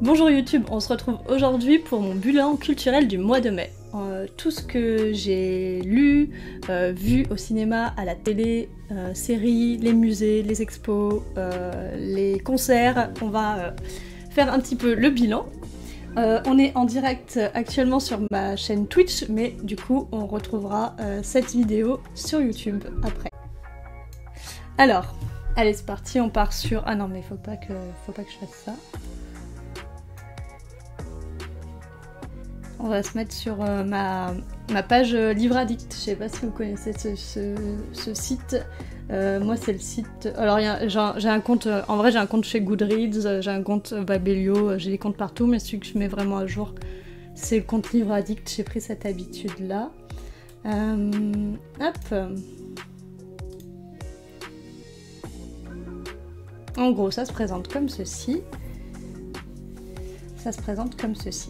Bonjour YouTube, on se retrouve aujourd'hui pour mon bilan culturel du mois de mai. Tout ce que j'ai lu, vu au cinéma, à la télé, séries, les musées, les expos, les concerts, on va faire un petit peu le bilan. On est en direct actuellement sur ma chaîne Twitch, mais du coup on retrouvera cette vidéo sur YouTube après. Alors, allez c'est parti, on part sur... Ah non mais faut pas que je fasse ça. On va se mettre sur ma page Livre Addict. Je sais pas si vous connaissez ce site. Moi c'est le site... Alors j'ai un compte... En vrai j'ai un compte chez Goodreads, j'ai un compte Babelio, j'ai des comptes partout, mais celui que je mets vraiment à jour, c'est le compte Livre Addict. J'ai pris cette habitude là. Hop. En gros ça se présente comme ceci. Ça se présente comme ceci.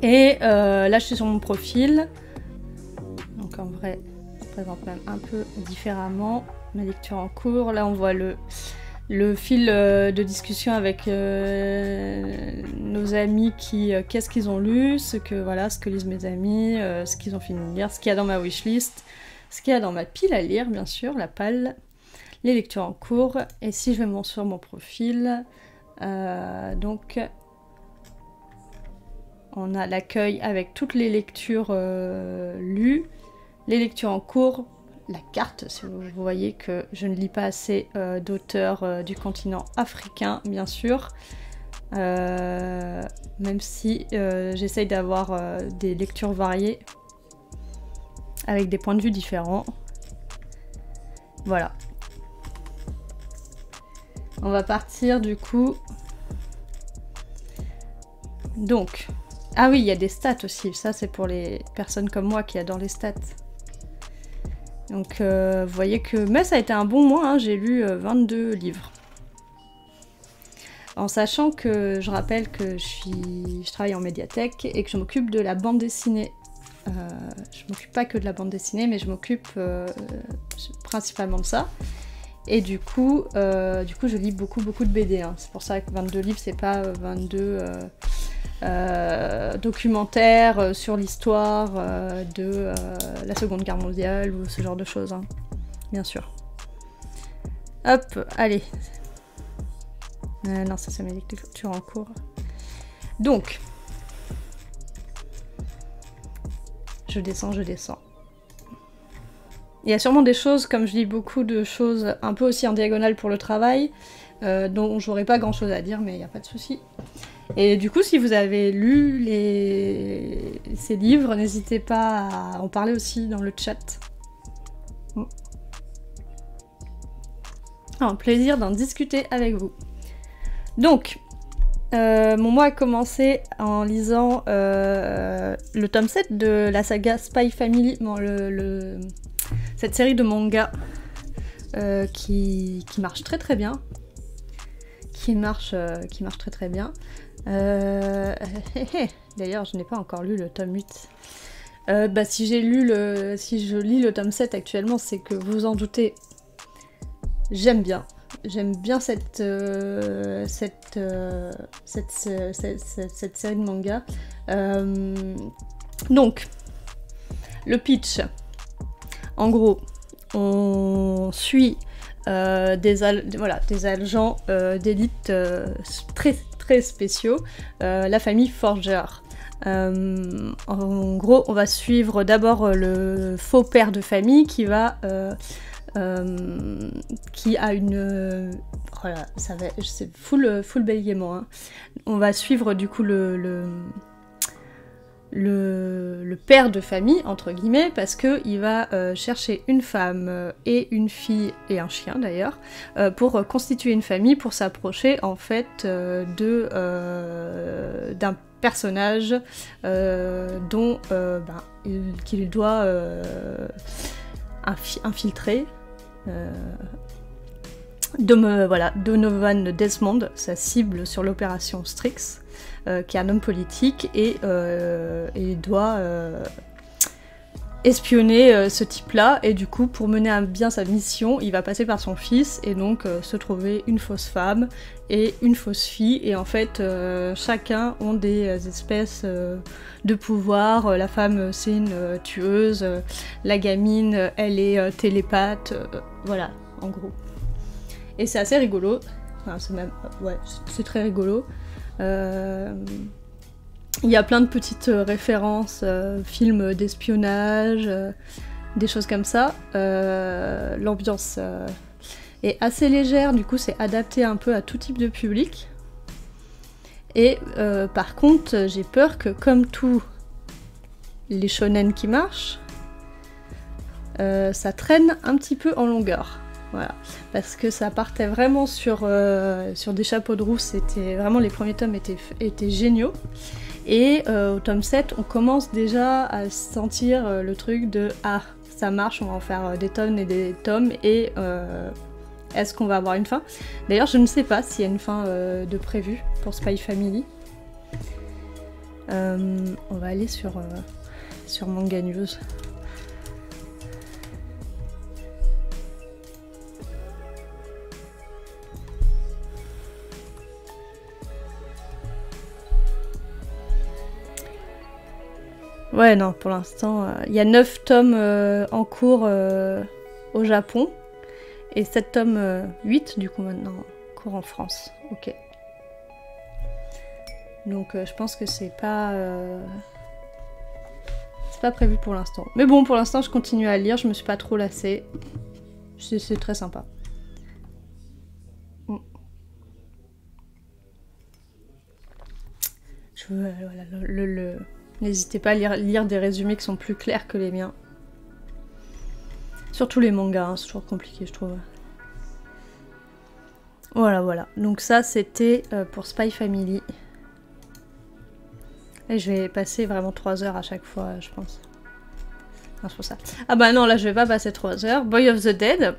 Et là je suis sur mon profil, donc en vrai ça se présente même un peu différemment, ma lecture en cours. Là on voit le fil de discussion avec nos amis qui qu'est-ce qu'ils ont lu, ce que lisent mes amis, ce qu'ils ont fini de lire, ce qu'il y a dans ma wishlist, ce qu'il y a dans ma pile à lire bien sûr, la palle, les lectures en cours. Et si je vais sur mon profil, donc... On a l'accueil avec toutes les lectures lues, les lectures en cours, la carte, si vous voyez que je ne lis pas assez d'auteurs du continent africain, bien sûr. Même si j'essaye d'avoir des lectures variées, avec des points de vue différents. Voilà. On va partir du coup. Donc... Ah oui, il y a des stats aussi, ça c'est pour les personnes comme moi qui adorent les stats. Donc vous voyez que... Mais ça a été un bon mois, hein, j'ai lu 22 livres. En sachant que je rappelle que je travaille en médiathèque et que je m'occupe de la bande dessinée. Je m'occupe pas que de la bande dessinée, mais je m'occupe principalement de ça. Et du coup je lis beaucoup de BD. Hein. C'est pour ça que 22 livres, c'est pas 22... documentaire sur l'histoire de la Seconde Guerre mondiale ou ce genre de choses, hein, bien sûr. Hop, allez. Non, ça c'est mes lectures en cours. Donc, je descends. Il y a sûrement des choses, comme je lis beaucoup de choses un peu aussi en diagonale pour le travail, dont j'aurais pas grand chose à dire, mais il n'y a pas de souci. Et du coup, si vous avez lu ces livres, n'hésitez pas à en parler aussi dans le chat. Un plaisir d'en discuter avec vous. Donc, mon mois a commencé en lisant le tome 7 de la saga Spy Family, bon, cette série de mangas qui marche très bien. Qui marche très bien. D'ailleurs, je n'ai pas encore lu le tome 8. Si je lis le tome 7 actuellement, c'est que vous vous en doutez, j'aime bien cette série de mangas. Donc, le pitch. En gros, on suit des agents d'élite très spéciaux, la famille Forger. En gros, on va suivre d'abord le faux père de famille qui a une... voilà, ça va, c'est full bégaiement. Hein. On va suivre du coup le père de famille, entre guillemets, parce qu'il va chercher une femme et une fille, et un chien d'ailleurs, pour constituer une famille, pour s'approcher en fait d'un personnage qu'il doit infiltrer. Donovan Desmond, sa cible sur l'opération Strix, qui est un homme politique et doit espionner ce type-là, et du coup, pour mener à bien sa mission, il va passer par son fils, et donc se trouver une fausse femme et une fausse fille, et en fait, chacun ont des espèces de pouvoirs. La femme, c'est une tueuse, la gamine, elle est télépathe, voilà, en gros. Et c'est assez rigolo, enfin, c'est même, ouais, c'est très rigolo. Il y a plein de petites références, films d'espionnage, des choses comme ça. L'ambiance est assez légère, du coup c'est adapté un peu à tout type de public. Et par contre, j'ai peur que comme tous les shonen qui marchent, ça traîne un petit peu en longueur. Voilà, parce que ça partait vraiment sur des chapeaux de roue, c'était vraiment, les premiers tomes étaient géniaux. Et au tome 7, on commence déjà à sentir le truc de « Ah, ça marche, on va en faire des tonnes et des tomes, et est-ce qu'on va avoir une fin ?» D'ailleurs, je ne sais pas s'il y a une fin de prévue pour Spy Family. On va aller sur Manga News. Ouais, non, pour l'instant, il y a 9 tomes en cours au Japon, et 7 tomes, 8 du coup maintenant, en cours en France. Ok. Donc je pense que c'est pas prévu pour l'instant. Mais bon, pour l'instant, je continue à lire, je me suis pas trop lassée. C'est très sympa. Je veux, voilà, n'hésitez pas à lire des résumés qui sont plus clairs que les miens. Surtout les mangas, hein, c'est toujours compliqué, je trouve. Voilà, voilà. Donc ça, c'était pour Spy Family. Et je vais passer vraiment 3 heures à chaque fois, je pense. Non, c'est pour ça. Ah bah non, là, je vais pas passer 3 heures. Boy of the Dead.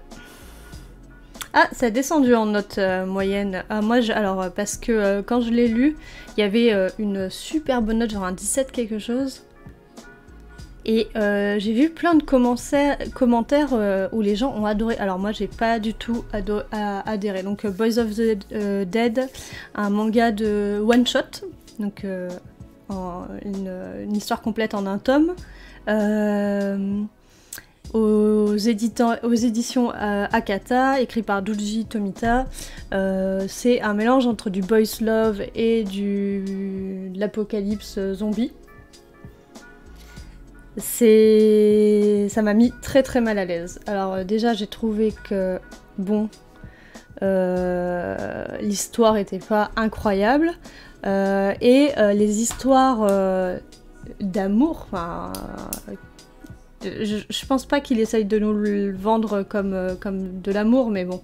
Ah, ça a descendu en note moyenne. Ah, moi, alors, parce que quand je l'ai lu, il y avait une super bonne note, genre un 17 quelque chose. Et j'ai vu plein de commentaires où les gens ont adoré. Alors moi, j'ai pas du tout adhéré. Donc Boys of the Dead, un manga de one shot. Donc une histoire complète en un tome. Aux éditions Akata, écrit par Douji Tomita. C'est un mélange entre du boys love et de l'apocalypse zombie. Ça m'a mis très très mal à l'aise. Alors déjà, j'ai trouvé que, bon, l'histoire était pas incroyable, et les histoires d'amour, enfin... Je pense pas qu'il essaye de nous le vendre comme de l'amour, mais bon,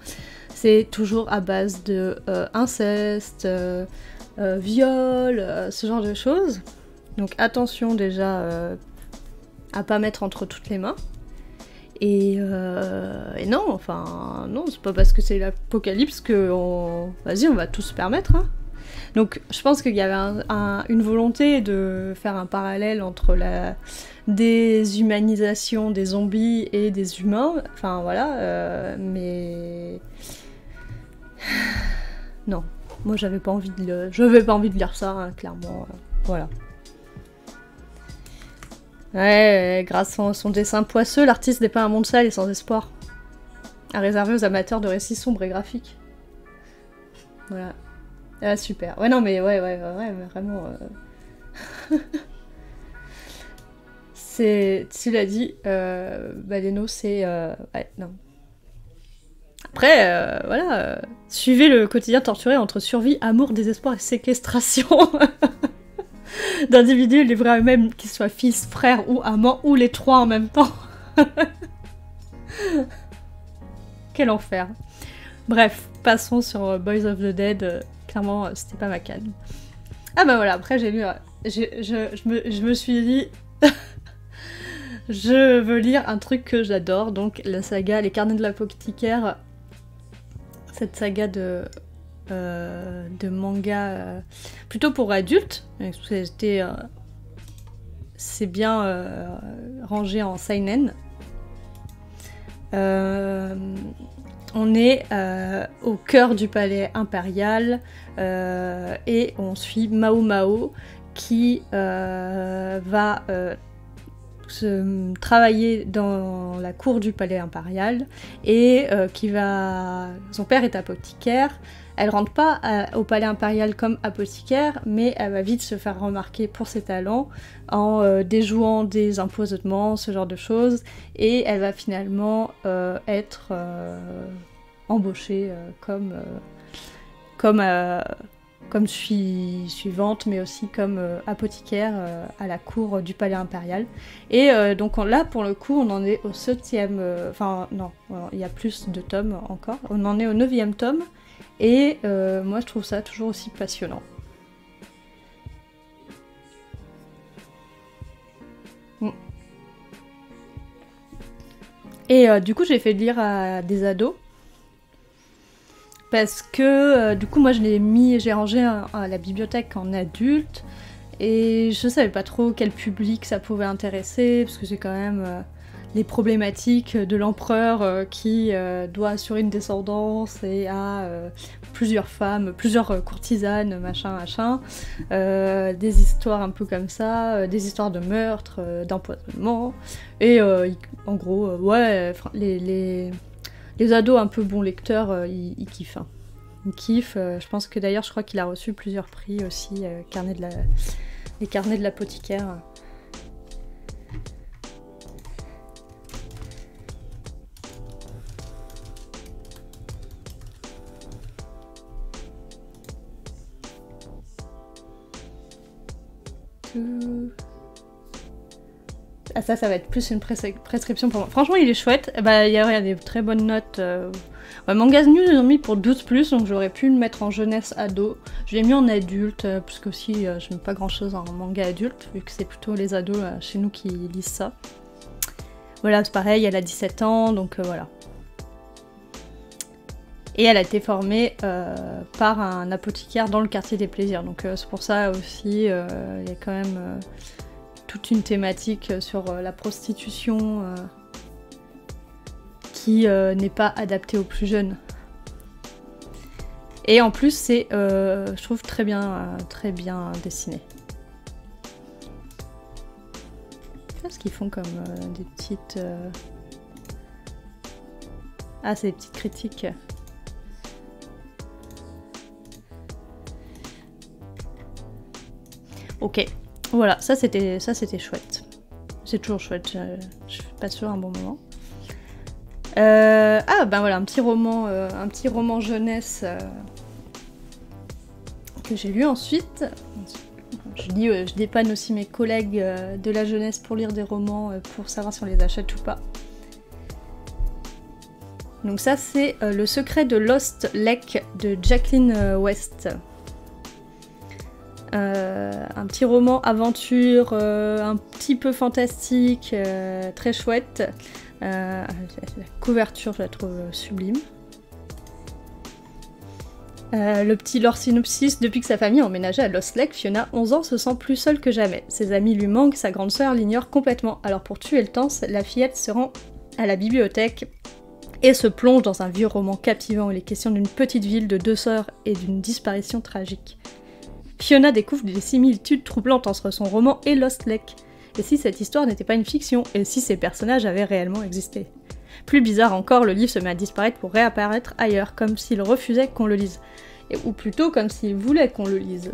c'est toujours à base de inceste, viol, ce genre de choses. Donc attention déjà à pas mettre entre toutes les mains. Et non, enfin, non, c'est pas parce que c'est l'apocalypse que vas-y, on va tout se permettre, hein. Donc je pense qu'il y avait une volonté de faire un parallèle entre la déshumanisation des zombies et des humains, enfin voilà, mais... Non, moi j'avais pas envie de lire ça, hein, clairement, voilà. Ouais, grâce à son dessin poisseux, l'artiste dépeint un monde sale et sans espoir, à réserver aux amateurs de récits sombres et graphiques. Voilà. Ah, super. Ouais, non, mais ouais, vraiment... Tu l'as dit, Baleno, c'est... ouais, non. Après, voilà, suivez le quotidien torturé entre survie, amour, désespoir et séquestration d'individus livrés à eux-mêmes, qu'ils soient fils, frères ou amants, ou les trois en même temps. Quel enfer. Bref, passons sur Boys of the Dead. Clairement, c'était pas ma calme. Ah bah voilà, après j'ai lu... Je me suis dit... je veux lire un truc que j'adore, donc la saga Les Carnets de l'Apothicaire. Cette saga de manga plutôt pour adultes. c'est bien rangé en seinen. On est au cœur du palais impérial et on suit Mao Mao qui va travailler dans la cour du palais impérial et son père est apothicaire. Elle rentre pas au palais impérial comme apothicaire, mais elle va vite se faire remarquer pour ses talents en déjouant des empoisonnements, ce genre de choses, et elle va finalement être embauchée comme suivante, mais aussi comme apothicaire à la cour du palais impérial. Et donc là, pour le coup, on en est au 7e... Enfin, non, il y a plus de tomes encore. On en est au 9e tome. Et moi, je trouve ça toujours aussi passionnant. Et du coup, j'ai fait lire à des ados. Parce que du coup, moi, j'ai rangé à la bibliothèque en adulte. Et je savais pas trop quel public ça pouvait intéresser. Parce que c'est quand même les problématiques de l'empereur qui doit assurer une descendance et a plusieurs femmes, plusieurs courtisanes, machin. Des histoires un peu comme ça, des histoires de meurtre, d'empoisonnement. Et en gros, ouais, les ados un peu bons lecteurs, ils kiffent. Hein. Ils kiffent. Je pense que d'ailleurs, je crois qu'il a reçu plusieurs prix aussi, les carnets de l'apothicaire. Ah ça va être plus une prescription pour moi. Franchement, il est chouette. Bah, il y a des très bonnes notes. Ouais, Manga News, ils ont mis pour 12+, donc j'aurais pu le mettre en jeunesse ado. Je l'ai mis en adulte, parce que aussi, je n'aime pas grand-chose en manga adulte, vu que c'est plutôt les ados chez nous qui lisent ça. Voilà, c'est pareil, elle a 17 ans, donc voilà. Et elle a été formée par un apothicaire dans le quartier des plaisirs. Donc c'est pour ça aussi, il y a quand même toute une thématique sur la prostitution qui n'est pas adaptée aux plus jeunes. Et en plus, c'est, je trouve, très bien dessiné. Qu'est-ce qu'ils font comme des petites... Ah, c'est des petites critiques. Ok, voilà, ça c'était chouette. C'est toujours chouette, je passe sur un bon moment. Ah ben voilà, un petit roman jeunesse que j'ai lu ensuite. Je dépanne aussi mes collègues de la jeunesse pour lire des romans, pour savoir si on les achète ou pas. Donc ça c'est Le secret de Lost Lake de Jacqueline West. Un petit roman aventure, un petit peu fantastique, très chouette. La couverture, je la trouve sublime. Le petit lore synopsis: depuis que sa famille a emménagé à Lost Lake, Fiona, 11 ans, se sent plus seule que jamais. Ses amis lui manquent, sa grande sœur l'ignore complètement. Alors pour tuer le temps, la fillette se rend à la bibliothèque et se plonge dans un vieux roman captivant où il est question d'une petite ville, de 2 sœurs et d'une disparition tragique. Fiona découvre des similitudes troublantes entre son roman et Lost Lake. Et si cette histoire n'était pas une fiction? Et si ces personnages avaient réellement existé? Plus bizarre encore, le livre se met à disparaître pour réapparaître ailleurs, comme s'il refusait qu'on le lise. Ou plutôt comme s'il voulait qu'on le lise.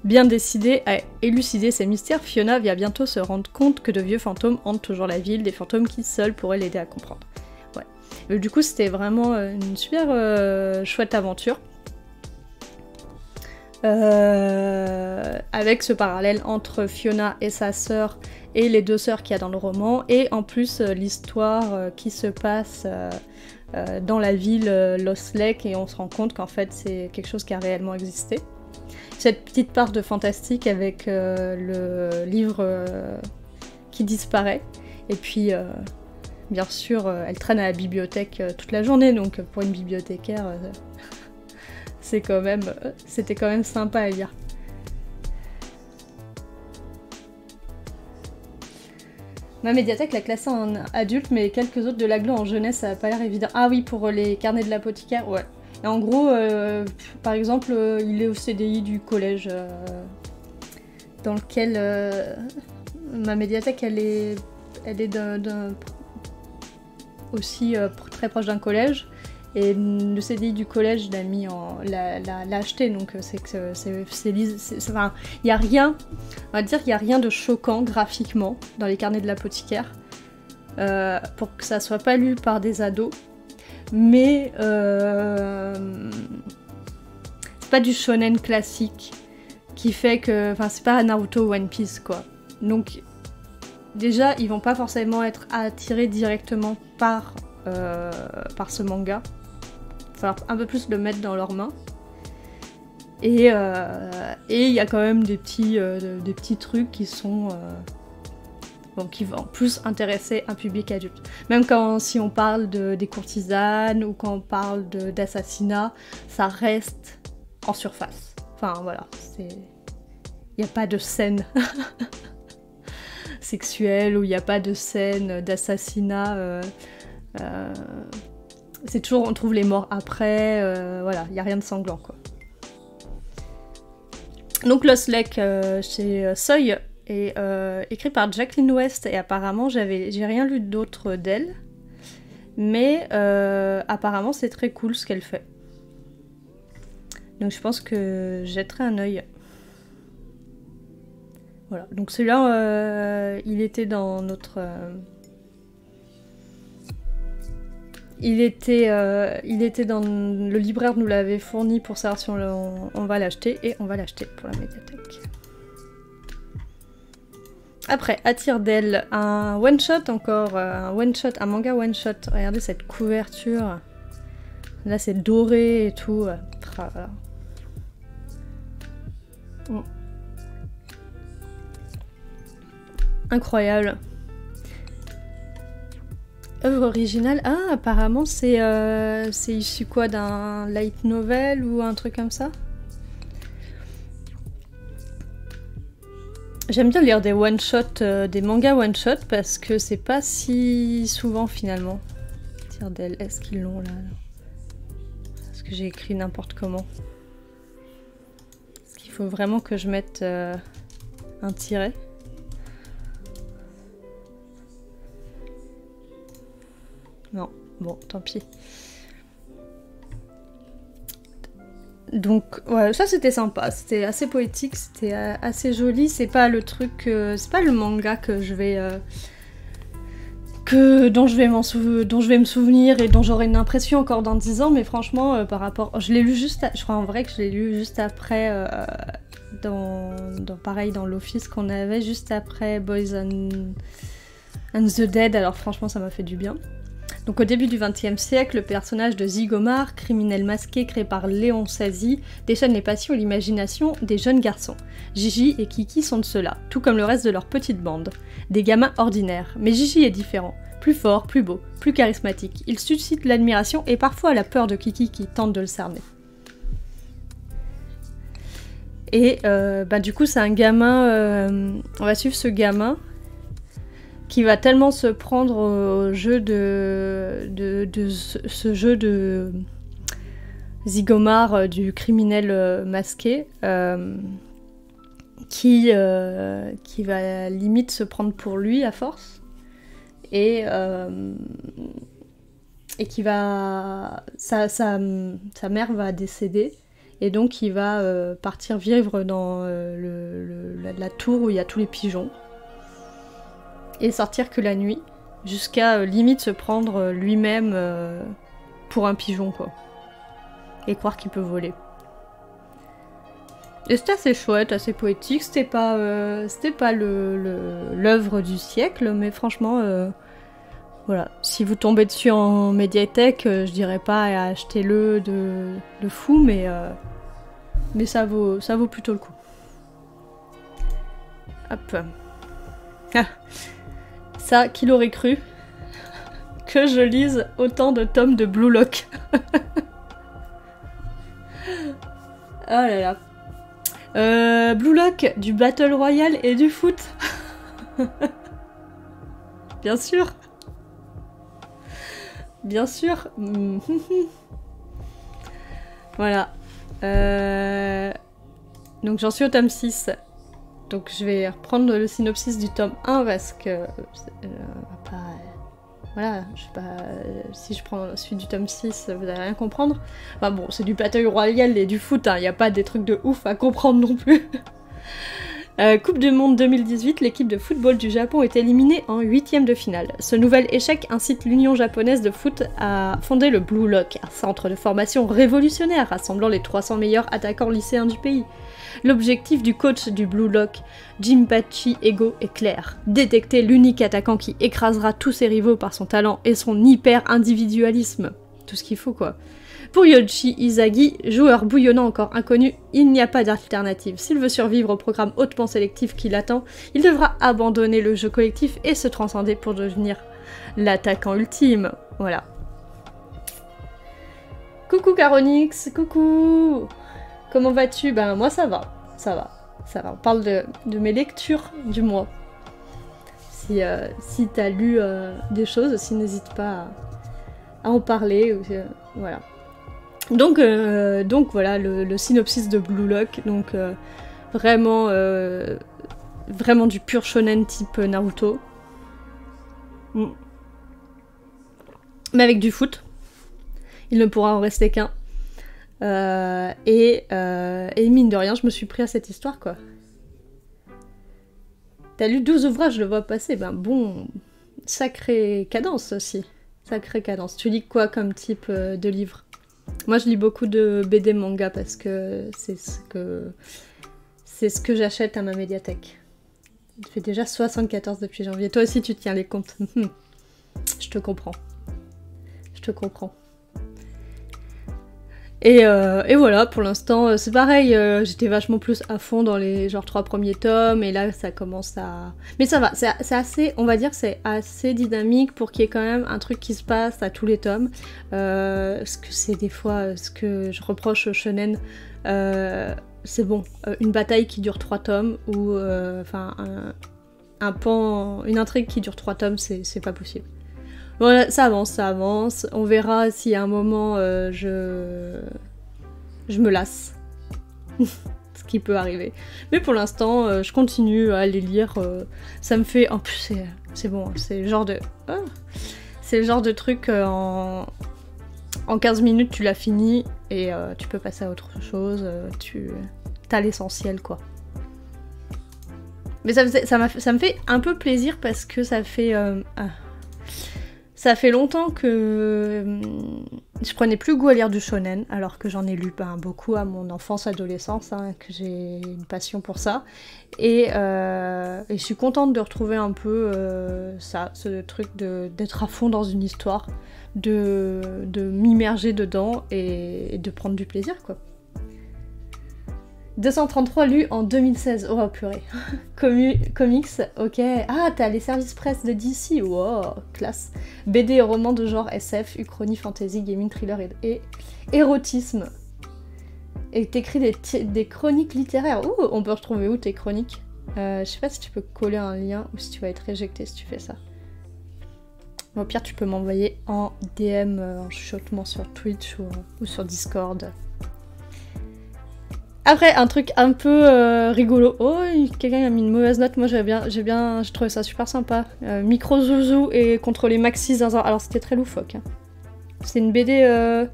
Bien décidée à élucider ces mystères, Fiona va bientôt se rendre compte que de vieux fantômes hantent toujours la ville, des fantômes qui seuls pourraient l'aider à comprendre. Ouais. Du coup, c'était vraiment une super chouette aventure. Avec ce parallèle entre Fiona et sa sœur et les 2 sœurs qu'il y a dans le roman, et en plus l'histoire qui se passe dans la ville Lost Lake, et on se rend compte qu'en fait c'est quelque chose qui a réellement existé. Cette petite part de fantastique avec le livre qui disparaît, et puis bien sûr elle traîne à la bibliothèque toute la journée, donc pour une bibliothécaire c'était quand même sympa à lire. Ma médiathèque l'a classé en adulte, mais quelques autres de l'aglo en jeunesse, ça a pas l'air évident. Ah oui, pour les carnets de l'apothicaire, ouais. Et en gros, par exemple, il est au CDI du collège dans lequel ma médiathèque, elle est aussi très proche d'un collège. Et le CDI du collège l'a acheté, donc c'est que enfin, il y a rien, on va dire qu'il y a rien de choquant graphiquement dans les carnets de l'apothicaire pour que ça soit pas lu par des ados, mais c'est pas du shonen classique qui fait que, enfin c'est pas Naruto ou One Piece quoi. Donc déjà ils vont pas forcément être attirés directement par ce manga. Falloir un peu plus le mettre dans leurs mains. Et il y a quand même des petits trucs qui sont qui vont plus intéresser un public adulte. Même si on parle des courtisanes ou quand on parle d'assassinat, ça reste en surface. Enfin voilà, il n'y a pas de scène sexuelle ou il n'y a pas de scène d'assassinat. C'est toujours, on trouve les morts après, voilà, il n'y a rien de sanglant quoi. Donc Lost Lake chez Seuil est écrit par Jacqueline West et apparemment j'ai rien lu d'autre d'elle, mais apparemment c'est très cool ce qu'elle fait. Donc je pense que je jetterai un œil. Voilà, donc celui-là il était dans notre... Il était dans le libraire nous l'avait fourni pour savoir si on va l'acheter, et on va l'acheter pour la médiathèque. Après, à tire d'aile, un one-shot encore, un manga one-shot. Regardez cette couverture. Là c'est doré et tout. Incroyable. Œuvre originale. Ah, apparemment c'est issu quoi, d'un light novel ou un truc comme ça? J'aime bien lire des one-shots, des mangas one-shot parce que c'est pas si souvent finalement. Tire d'aile, est-ce qu'ils l'ont là? Parce que j'ai écrit n'importe comment. Est-ce qu'il faut vraiment que je mette un tiret? Non, bon, tant pis. Donc, ouais, ça c'était sympa, c'était assez poétique, c'était assez joli. C'est pas le truc, c'est pas le manga que je vais, dont je vais me souvenir et dont j'aurai une impression encore dans 10 ans. Mais franchement, par rapport, je l'ai lu juste, je crois en vrai que je l'ai lu juste après, pareil dans l'office qu'on avait juste après Boys and the Dead. Alors franchement, ça m'a fait du bien. Donc au début du XXe siècle, le personnage de Zigomar, criminel masqué créé par Léon Sazy, déchaîne les passions et l'imagination des jeunes garçons. Gigi et Kiki sont de ceux-là, tout comme le reste de leur petite bande. Des gamins ordinaires, mais Gigi est différent. Plus fort, plus beau, plus charismatique. Il suscite l'admiration et parfois la peur de Kiki qui tente de le cerner. Et du coup c'est un gamin, on va suivre ce gamin qui va tellement se prendre au jeu ce jeu de Zigomar, du criminel masqué, qui va limite se prendre pour lui à force, et qui va... Sa mère va décéder, et donc il va partir vivre dans la tour où il y a tous les pigeons, et sortir que la nuit, jusqu'à limite se prendre lui-même pour un pigeon, quoi. Et croire qu'il peut voler. Et c'était assez chouette, assez poétique, c'était pas l'œuvre du siècle, mais franchement, voilà. Si vous tombez dessus en médiathèque, je dirais pas achetez-le de fou, mais ça vaut plutôt le coup. Hop. Ah. Ça, qui l'aurait cru que je lise autant de tomes de Blue Lock. Oh là là. Blue Lock, du Battle Royale et du foot. Bien sûr. Bien sûr. Voilà. Donc j'en suis au tome 6. Donc je vais reprendre le synopsis du tome 1 parce que... voilà, je sais pas... si je prends la suite du tome 6, vous allez rien comprendre. Enfin bon, c'est du bataille royale et du foot, hein, y a pas des trucs de ouf à comprendre non plus. Coupe du Monde 2018, l'équipe de football du Japon est éliminée en 8e de finale. Ce nouvel échec incite l'Union japonaise de foot à fonder le Blue Lock, un centre de formation révolutionnaire rassemblant les 300 meilleurs attaquants lycéens du pays. L'objectif du coach du Blue Lock, Jinpachi Ego, est clair. Détecter l'unique attaquant qui écrasera tous ses rivaux par son talent et son hyper-individualisme. Tout ce qu'il faut, quoi. Pour Yoichi Izagi, joueur bouillonnant encore inconnu, il n'y a pas d'alternative. S'il veut survivre au programme hautement sélectif qui l'attend, il devra abandonner le jeu collectif et se transcender pour devenir l'attaquant ultime. Voilà. Coucou Caronix, coucou! Comment vas-tu? Ben moi ça va, ça va, ça va. On parle de mes lectures du mois. Si t'as lu des choses aussi, n'hésite pas à en parler. Voilà. Donc voilà le synopsis de Blue Lock. Donc vraiment du pur shonen type Naruto. Mais avec du foot. Il ne pourra en rester qu'un. Et mine de rien, je me suis pris à cette histoire, quoi. T'as lu 12 ouvrages, je le vois passer. Ben bon, sacrée cadence aussi. Sacrée cadence. Tu lis quoi comme type de livre? Moi, je lis beaucoup de BD manga parce que c'est ce que j'achète à ma médiathèque. Il fait déjà 74 depuis janvier. Toi aussi, tu tiens les comptes. Je te comprends. Je te comprends. Et voilà, pour l'instant, c'est pareil, j'étais vachement plus à fond dans les genre 3 premiers tomes, et là, ça commence à... Mais ça va, c'est assez, on va dire, c'est assez dynamique pour qu'il y ait quand même un truc qui se passe à tous les tomes. Ce que c'est des fois, ce que je reproche au shonen, c'est bon, une bataille qui dure 3 tomes, ou enfin, une intrigue qui dure 3 tomes, c'est pas possible. Voilà, ça avance. On verra si à un moment je me lasse. Ce qui peut arriver. Mais pour l'instant, je continue à les lire. Ça me fait... En plus, c'est bon. C'est le genre de... c'est le genre de truc en 15 minutes, tu l'as fini et tu peux passer à autre chose. T'as l'essentiel, quoi. Mais ça me fait un peu plaisir parce que ça fait... Ça fait longtemps que je prenais plus goût à lire du shonen, alors que j'en ai lu beaucoup à mon enfance, adolescence, hein, que j'ai une passion pour ça. Et je suis contente de retrouver un peu ce truc d'être à fond dans une histoire, de m'immerger dedans et de prendre du plaisir, quoi. 233 lus en 2016, oh purée. Comics, ok. Ah, t'as les services presse de DC, wow, classe. BD et romans de genre SF, uchronie, fantasy, gaming, thriller et érotisme. Et t'écris des chroniques littéraires. Ouh, on peut retrouver où tes chroniques? Je sais pas si tu peux coller un lien ou si tu vas être éjecté si tu fais ça. Au pire, tu peux m'envoyer en DM, en chuchotement sur Twitch ou sur Discord. Après, un truc un peu rigolo. Oh, quelqu'un a mis une mauvaise note. Moi, j'ai trouvé ça super sympa. Micro Zouzou et contre les Maxi Zinzin. Alors, c'était très loufoque. Hein. C'est une BD...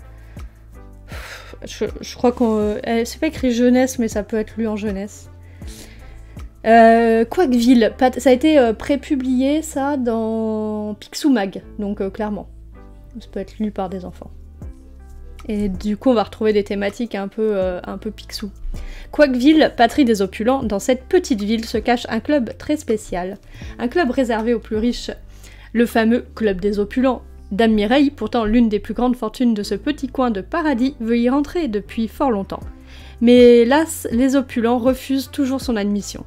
Je crois qu'on... c'est pas écrit jeunesse, mais ça peut être lu en jeunesse. Quackville. Ça a été prépublié, ça, dans Picsou Mag. Donc, clairement. Ça peut être lu par des enfants. Et du coup, on va retrouver des thématiques un peu Picsou. Quackville, patrie des opulents, dans cette petite ville se cache un club très spécial. Un club réservé aux plus riches. Le fameux Club des opulents. Dame Mireille, pourtant l'une des plus grandes fortunes de ce petit coin de paradis, veut y rentrer depuis fort longtemps. Mais hélas, les opulents refusent toujours son admission.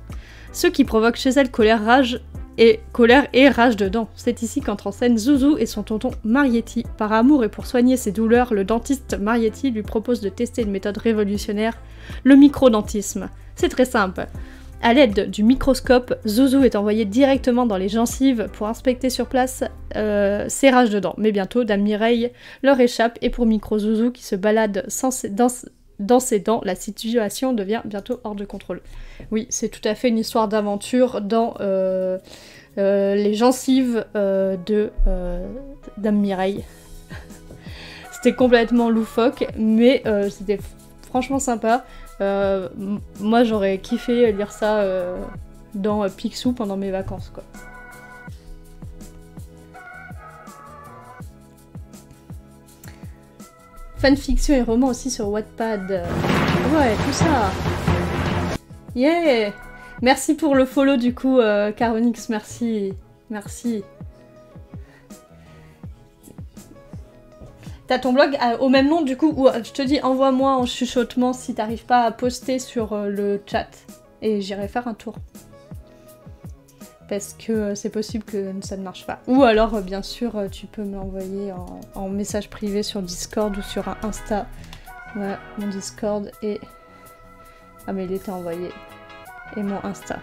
Ce qui provoque chez elle colère et rage dedans. C'est ici qu'entre en scène Zouzou et son tonton Marietti. Par amour et pour soigner ses douleurs, le dentiste Marietti lui propose de tester une méthode révolutionnaire, le microdentisme. C'est très simple. À l'aide du microscope, Zouzou est envoyé directement dans les gencives pour inspecter sur place ses rages de dents. Mais bientôt, Dame Mireille leur échappe et pour Micro Zouzou qui se balade dans ses dents, la situation devient bientôt hors de contrôle. Oui, c'est tout à fait une histoire d'aventure dans les gencives de Dame Mireille. C'était complètement loufoque, mais c'était franchement sympa. Moi j'aurais kiffé lire ça dans Picsou pendant mes vacances quoi. Fanfiction et romans aussi sur Wattpad. Ouais, tout ça. Yeah. Merci pour le follow du coup, Caronix, merci. Merci. T'as ton blog au même nom du coup, ou je te dis envoie-moi en chuchotement si t'arrives pas à poster sur le chat et j'irai faire un tour. Parce que c'est possible que ça ne marche pas. Ou alors bien sûr tu peux me l'envoyer en message privé sur Discord ou sur un Insta. Voilà, mon Discord et... Ah mais il était envoyé. Et mon Insta.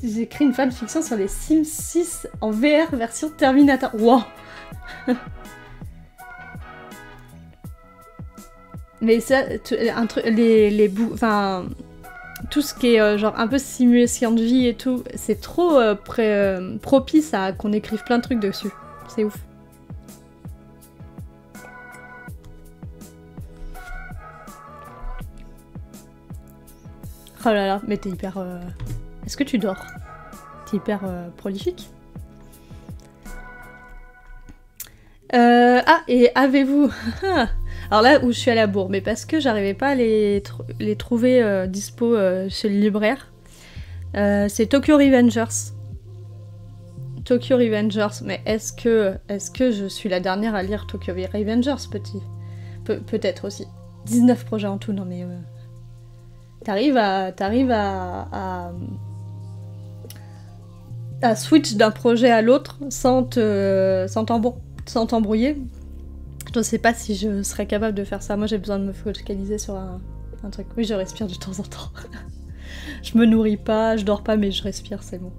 J'ai écrit une fanfiction sur les Sims 6 en VR version Terminator. Wow. Mais ça, enfin, tout ce qui est genre un peu simulation de vie et tout, c'est trop propice à qu'on écrive plein de trucs dessus. C'est ouf. Oh là là, mais t'es hyper... Est-ce que tu dors? T'es hyper prolifique. Ah, et avez-vous... Alors là où je suis à la bourre, mais parce que j'arrivais pas à les trouver dispo chez le libraire, c'est Tokyo Revengers. Tokyo Revengers, mais est-ce que je suis la dernière à lire Tokyo Revengers, petit? Peut-être aussi. 19 projets en tout, non mais... T'arrives à switch d'un projet à l'autre sans t'embrouiller. Je ne sais pas si je serais capable de faire ça. Moi j'ai besoin de me focaliser sur un truc. Oui, je respire de temps en temps. Je me nourris pas, je dors pas, mais je respire, c'est bon.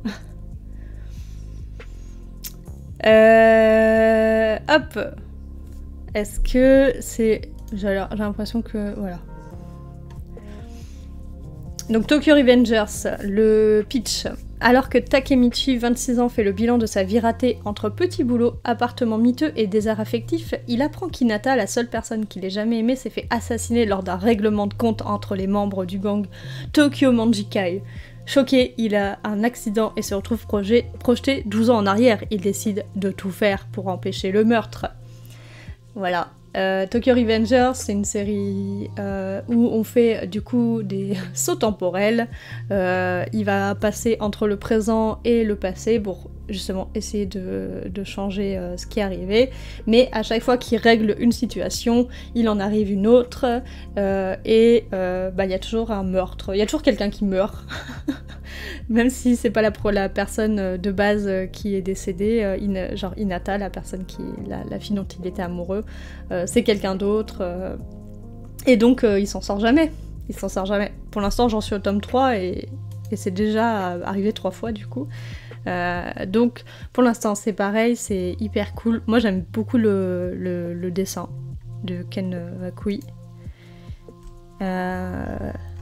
Hop. Est-ce que c'est... J'ai l'impression que... Voilà. Donc Tokyo Revengers, le pitch. Alors que Takemichi, 26 ans, fait le bilan de sa vie ratée entre petit boulot, appartement miteux et désert affectif, il apprend qu'Hinata, la seule personne qu'il ait jamais aimée, s'est fait assassiner lors d'un règlement de compte entre les membres du gang Tokyo Manjikai. Choqué, il a un accident et se retrouve projeté 12 ans en arrière. Il décide de tout faire pour empêcher le meurtre. Voilà. Tokyo Revengers, c'est une série où on fait du coup des sauts temporels. Il va passer entre le présent et le passé pour justement essayer de changer ce qui est arrivé. Mais à chaque fois qu'il règle une situation, il en arrive une autre. Et y a toujours un meurtre. Il y a toujours quelqu'un qui meurt. Même si c'est pas la personne de base qui est décédée, genre Hinata, la personne la fille dont il était amoureux, c'est quelqu'un d'autre. Et donc il s'en sort jamais. Il s'en sort jamais. Pour l'instant j'en suis au tome 3 et c'est déjà arrivé 3 fois du coup. Donc pour l'instant c'est pareil, c'est hyper cool. Moi j'aime beaucoup le dessin de Ken Wakui.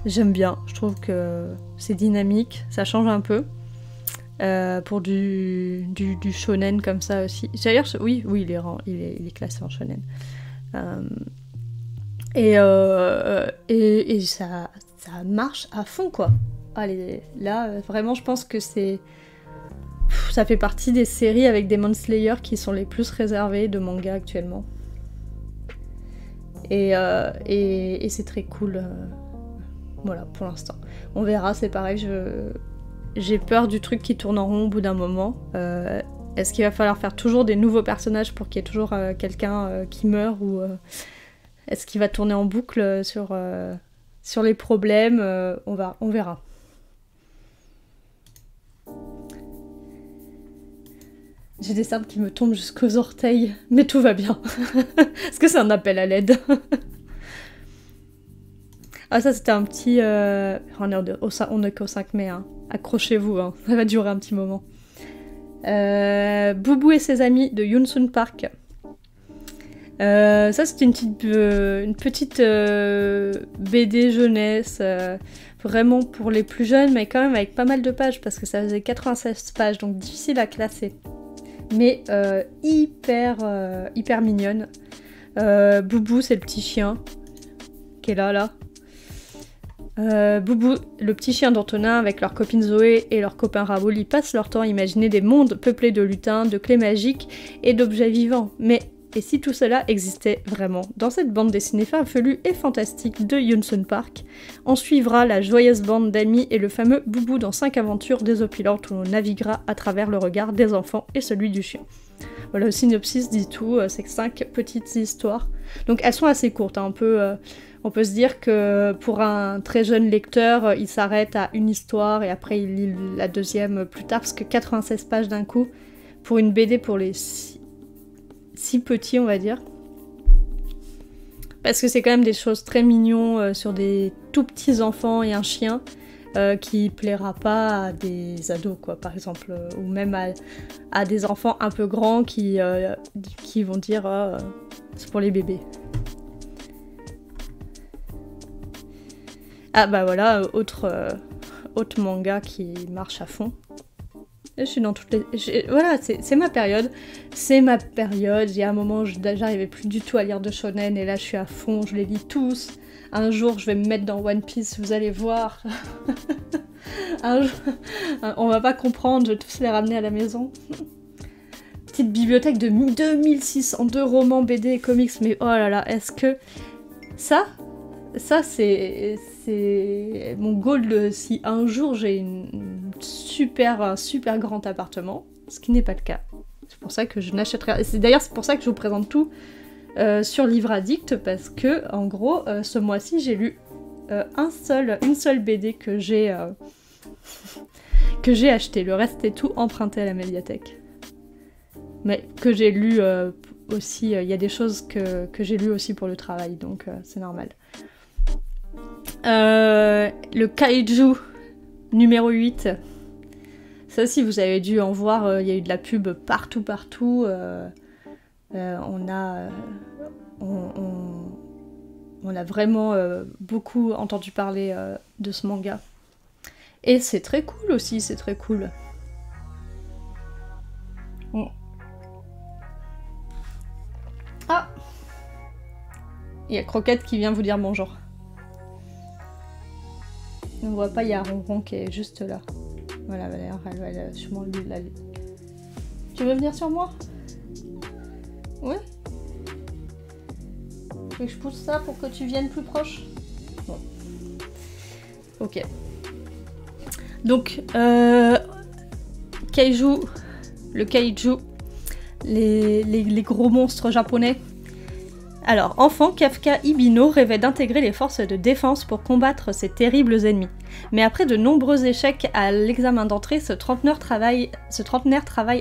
J'aime bien, je trouve que c'est dynamique, ça change un peu pour du shonen comme ça aussi. D'ailleurs, oui, il est classé en shonen. Et ça marche à fond quoi. Allez, là, vraiment, je pense que ça fait partie des séries avec Demon Slayer qui sont les plus réservées de manga actuellement. Et c'est très cool. Voilà, pour l'instant. On verra, c'est pareil, j'ai peur du truc qui tourne en rond au bout d'un moment. Est-ce qu'il va falloir faire toujours des nouveaux personnages pour qu'il y ait toujours quelqu'un qui meurt ou est-ce qu'il va tourner en boucle sur les problèmes on verra. J'ai des cernes qui me tombent jusqu'aux orteils, mais tout va bien. Est-ce que c'est un appel à l'aide? Ah ça c'était un petit... on est qu'au 5 mai, hein. Accrochez-vous, hein. Ça va durer un petit moment. Boubou et ses amis de Yunsun Park. Ça c'était une petite BD jeunesse, vraiment pour les plus jeunes, mais quand même avec pas mal de pages, parce que ça faisait 96 pages, donc difficile à classer. Mais hyper mignonne. Boubou c'est le petit chien, qui est là. Boubou, le petit chien d'Antonin, avec leur copine Zoé et leur copain Raoul, ils passent leur temps à imaginer des mondes peuplés de lutins, de clés magiques et d'objets vivants. Mais et si tout cela existait vraiment? Dans cette bande dessinée farfelue et fantastique de Yunsun Park, on suivra la joyeuse bande d'amis et le fameux Boubou dans 5 aventures désopilantes où on naviguera à travers le regard des enfants et celui du chien. Voilà, le synopsis dit tout, c'est 5 petites histoires. Donc elles sont assez courtes, hein, on peut se dire que pour un très jeune lecteur, il s'arrête à une histoire et après il lit la deuxième plus tard, parce que 96 pages d'un coup, pour une BD pour les si petits, on va dire. Parce que c'est quand même des choses très mignons sur des tout petits enfants et un chien qui plaira pas à des ados, quoi, par exemple, ou même à des enfants un peu grands qui vont dire c'est pour les bébés. Ah bah voilà, autre manga qui marche à fond. Je suis dans toutes les... Voilà, c'est ma période. C'est ma période. Il y a un moment, j'arrivais plus du tout à lire de shonen, et là je suis à fond, je les lis tous. Un jour, je vais me mettre dans One Piece, vous allez voir. Un jour, on va pas comprendre, je vais tous les ramener à la maison. Petite bibliothèque de 2602 romans, BD et comics, mais oh là là, est-ce que... Ça c'est mon goal si un jour j'ai un super grand appartement, ce qui n'est pas le cas. C'est pour ça que je n'achèterai... D'ailleurs, c'est pour ça que je vous présente tout sur Livre Addict, parce que, en gros, ce mois-ci, j'ai lu une seule BD que j'ai acheté. Le reste est tout emprunté à la médiathèque. Mais que j'ai lu aussi... Il y a des choses que j'ai lues aussi pour le travail, donc c'est normal. Le Kaiju numéro 8. Ça aussi, vous avez dû en voir, il y a eu de la pub partout. On a vraiment beaucoup entendu parler de ce manga. Et c'est très cool aussi, c'est très cool. Ah! Il y a Croquette qui vient vous dire bonjour. On ne voit pas, il y a Ronron qui est juste là. Voilà, elle va sûrement la... Tu veux venir sur moi? Oui? Tu veux que je pousse ça pour que tu viennes plus proche? Bon. Ok. Donc, Kaiju, le Kaiju, les gros monstres japonais. Alors, enfant, Kafka Ibino rêvait d'intégrer les forces de défense pour combattre ces terribles ennemis. Mais après de nombreux échecs à l'examen d'entrée, ce trentenaire travaille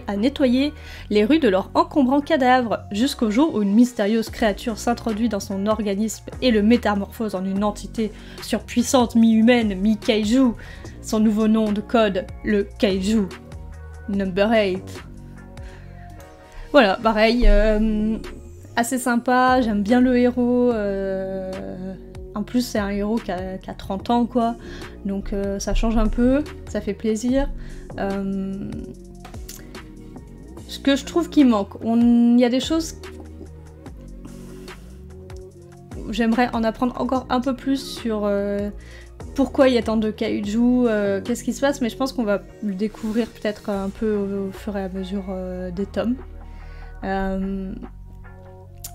à nettoyer les rues de leurs encombrants cadavres, jusqu'au jour où une mystérieuse créature s'introduit dans son organisme et le métamorphose en une entité surpuissante, mi-humaine, mi-kaiju. Son nouveau nom de code, le Kaiju Number 8. Voilà, pareil... assez sympa, j'aime bien le héros, en plus c'est un héros qui a 30 ans quoi, donc ça change un peu, ça fait plaisir. Ce que je trouve qui manque, il y a des choses... J'aimerais en apprendre encore un peu plus sur pourquoi il y a tant de kaiju, qu'est-ce qui se passe, mais je pense qu'on va le découvrir peut-être un peu au fur et à mesure des tomes.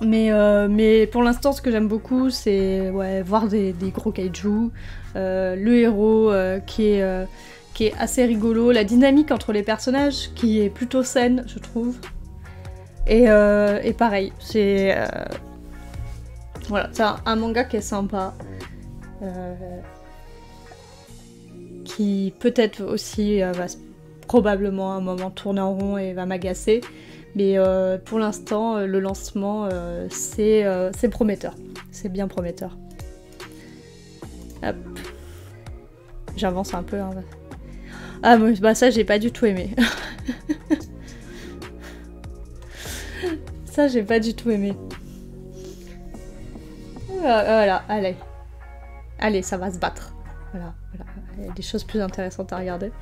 Mais pour l'instant, ce que j'aime beaucoup, c'est voir des gros kaiju, le héros qui est assez rigolo, la dynamique entre les personnages qui est plutôt saine, je trouve. Et pareil, c'est un manga qui est sympa, qui peut-être aussi va probablement à un moment tourner en rond et va m'agacer. Mais pour l'instant, le lancement, c'est prometteur. C'est bien prometteur. Hop. J'avance un peu. Hein. Ah, bah ça, j'ai pas du tout aimé. Ça, j'ai pas du tout aimé. Voilà, allez. Allez, ça va se battre. Voilà, voilà. Il y a des choses plus intéressantes à regarder.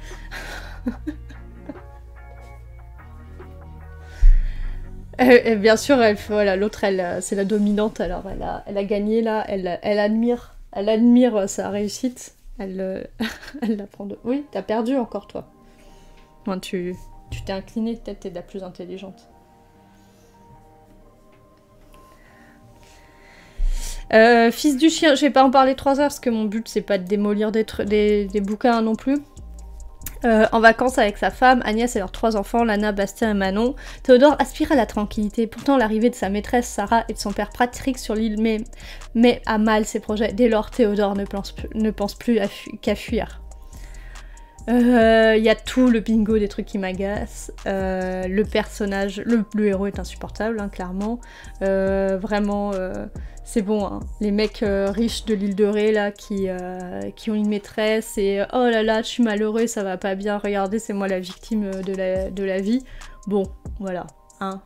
Et bien sûr, voilà, l'autre, c'est la dominante, alors elle a gagné là, elle admire sa réussite, elle la prend de... Oui, t'as perdu encore toi. Moi, tu t'es inclinée, peut-être t'es la plus intelligente. Fils du chien, je vais pas en parler 3 heures parce que mon but c'est pas de démolir des bouquins non plus. En vacances avec sa femme, Agnès et leurs 3 enfants, Lana, Bastien et Manon, Théodore aspire à la tranquillité. Pourtant, l'arrivée de sa maîtresse Sarah et de son père Patrick sur l'île met à mal ses projets. Dès lors, Théodore ne pense plus qu'à fuir. Y a tout le bingo des trucs qui m'agacent. Le personnage, le héros est insupportable, hein, clairement. Vraiment, c'est bon, hein. Les mecs riches de l'île de Ré, là, qui ont une maîtresse et oh là là, je suis malheureux, ça va pas bien, regardez, c'est moi la victime de la vie. Bon, voilà, hein.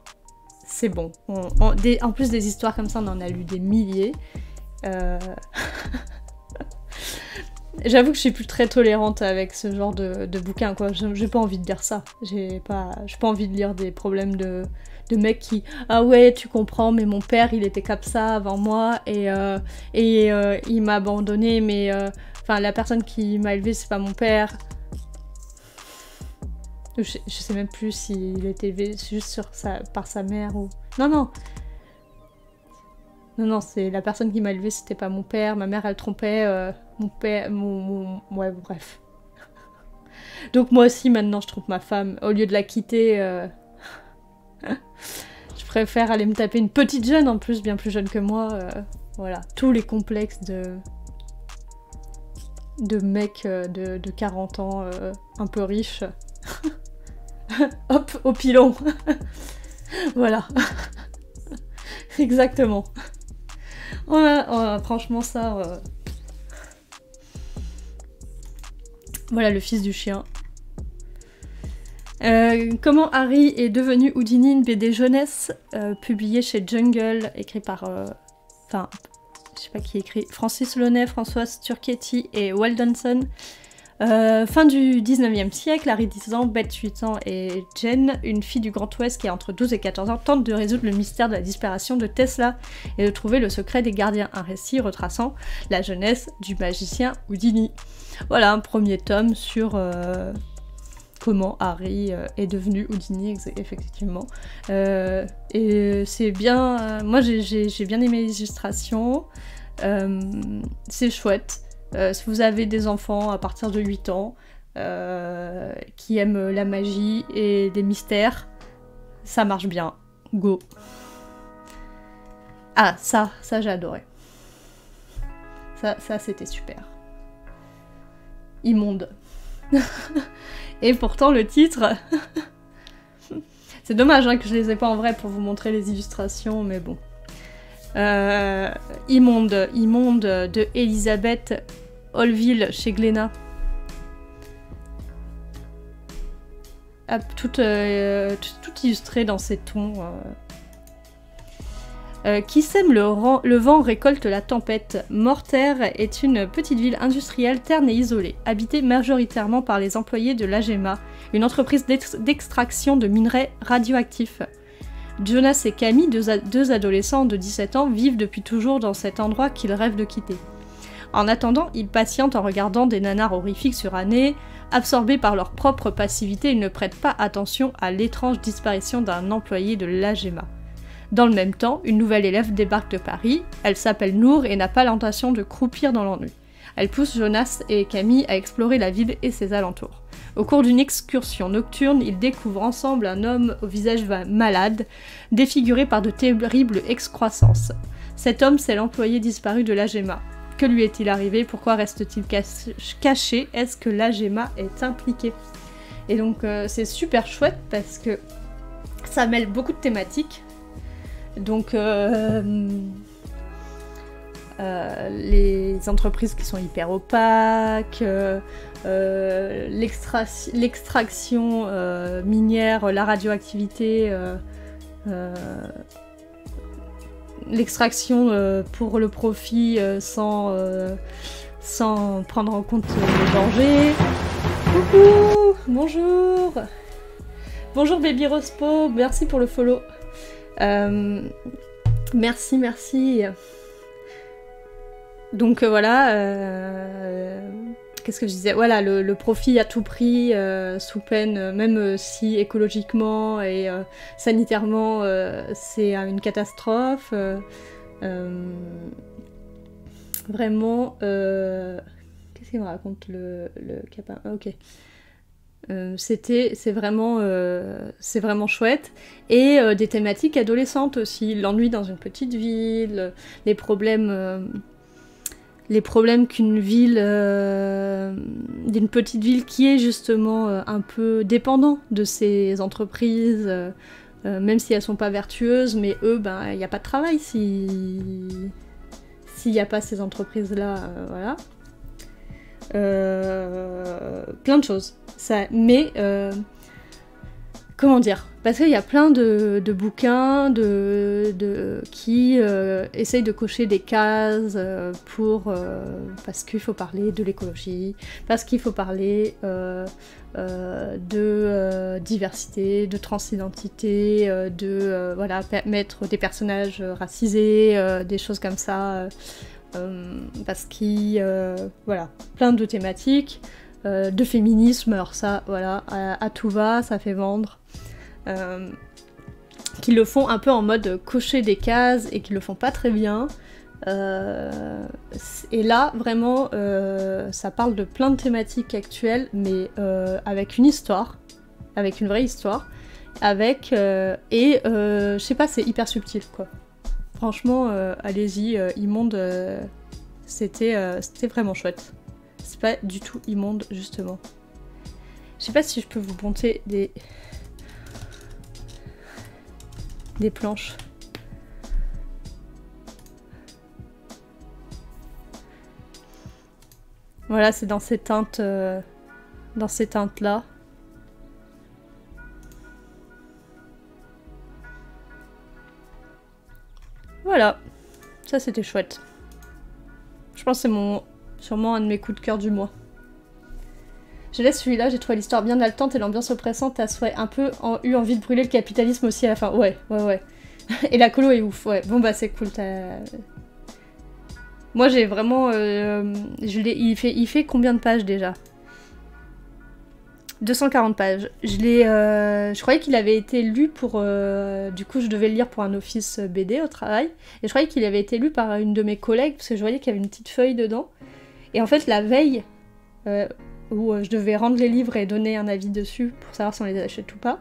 C'est bon. En plus des histoires comme ça, on en a lu des milliers. J'avoue que je suis plus très tolérante avec ce genre de bouquin, quoi. J'ai pas envie de lire ça. J'ai pas envie de lire des problèmes de mecs qui... Ah ouais, tu comprends, mais mon père, il était comme ça avant moi, et il m'a abandonné, mais... Enfin, la personne qui m'a élevé, c'est pas mon père. Je sais même plus s'il était élevé juste par sa mère ou... Non, c'est la personne qui m'a élevé, c'était pas mon père. Ma mère, elle trompait mon père... Ouais, bref. Donc moi aussi, maintenant, je trompe ma femme. Au lieu de la quitter, je préfère aller me taper une petite jeune, en plus, bien plus jeune que moi. Voilà, tous les complexes de mecs de 40 ans, un peu riches. Hop, au pilon. Voilà. Exactement. Franchement, ça... Voilà, le fils du chien. Comment Harry est devenu Houdini, une BD jeunesse, publiée chez Jungle, écrit par... Enfin, je sais pas qui écrit. Francis Launay, Françoise Turchetti et Waldenson. Fin du 19e siècle, Harry 10 ans, Beth 8 ans et Jen, une fille du Grand Ouest qui a entre 12 et 14 ans, tentent de résoudre le mystère de la disparition de Tesla et de trouver le secret des gardiens, un récit retraçant la jeunesse du magicien Houdini. Voilà, un premier tome sur comment Harry est devenu Houdini, effectivement. Et c'est bien... moi j'ai bien aimé les illustrations, c'est chouette. Si vous avez des enfants à partir de 8 ans qui aiment la magie et les mystères, ça marche bien. Go. Ah, ça j'ai adoré. Ça c'était super. Immonde. Et pourtant le titre... C'est dommage hein, que je les ai pas en vrai pour vous montrer les illustrations, mais bon. Immonde de Elisabeth Holville chez Glénat. Tout illustré dans ces tons. Qui sème le vent récolte la tempête. Mortaire est une petite ville industrielle terne et isolée, habitée majoritairement par les employés de l'AGEMA, une entreprise d'extraction de minerais radioactifs. Jonas et Camille, deux adolescents de 17 ans, vivent depuis toujours dans cet endroit qu'ils rêvent de quitter. En attendant, ils patientent en regardant des nanars horrifiques surannés. Absorbés par leur propre passivité, ils ne prêtent pas attention à l'étrange disparition d'un employé de l'AGEMA. Dans le même temps, une nouvelle élève débarque de Paris. Elle s'appelle Nour et n'a pas l'intention de croupir dans l'ennui. Elle pousse Jonas et Camille à explorer la ville et ses alentours. Au cours d'une excursion nocturne, ils découvrent ensemble un homme au visage malade, défiguré par de terribles excroissances. Cet homme, c'est l'employé disparu de l'AGEMA. Que lui est-il arrivé? Pourquoi reste-t-il caché? Est-ce que l'AGEMA est impliqué? Et donc c'est super chouette parce que ça mêle beaucoup de thématiques. Donc les entreprises qui sont hyper opaques, l'extraction minière, la radioactivité, l'extraction pour le profit sans prendre en compte les dangers. Coucou, bonjour. Bonjour Baby Rospo, merci pour le follow. Merci, merci. Donc voilà, qu'est-ce que je disais? Voilà, le profit à tout prix, sous peine, même si écologiquement et sanitairement c'est une catastrophe. Vraiment, qu'est-ce qu'il me raconte le capin? Ok. C'est vraiment chouette. Et des thématiques adolescentes aussi. L'ennui dans une petite ville, les problèmes qu'une ville, d'une petite ville qui est justement un peu dépendant de ces entreprises, même si elles sont pas vertueuses, mais eux, ben, il n'y a pas de travail s'il n'y a pas ces entreprises-là, voilà. Plein de choses. Mais comment dire? Parce qu'il y a plein de bouquins qui essayent de cocher des cases parce qu'il faut parler de l'écologie, parce qu'il faut parler de diversité, de transidentité, voilà, mettre des personnages racisés, des choses comme ça. Parce voilà, plein de thématiques, de féminisme, alors ça, voilà, à tout va, ça fait vendre, qui le font un peu en mode cocher des cases et qui le font pas très bien. Et là, vraiment, ça parle de plein de thématiques actuelles, mais avec une histoire, avec une vraie histoire, je sais pas, c'est hyper subtil, quoi. Franchement, allez-y, Immonde, c'était vraiment chouette. C'est pas du tout immonde, justement. Je sais pas si je peux vous monter des planches. Voilà, c'est dans ces teintes-là. Voilà, ça c'était chouette. Je pense que c'est sûrement un de mes coups de cœur du mois. Je laisse celui-là, j'ai trouvé l'histoire bien haletante et l'ambiance oppressante à souhait. Un peu eu envie de brûler le capitalisme aussi à la fin. Ouais. Et la colo est ouf, ouais. Bon bah c'est cool, Moi j'ai vraiment... il fait combien de pages déjà? 240 pages. Je croyais qu'il avait été lu pour... du coup, je devais le lire pour un office BD au travail. Et je croyais qu'il avait été lu par une de mes collègues, parce que je voyais qu'il y avait une petite feuille dedans. Et en fait, la veille, où je devais rendre les livres et donner un avis dessus, pour savoir si on les achète ou pas,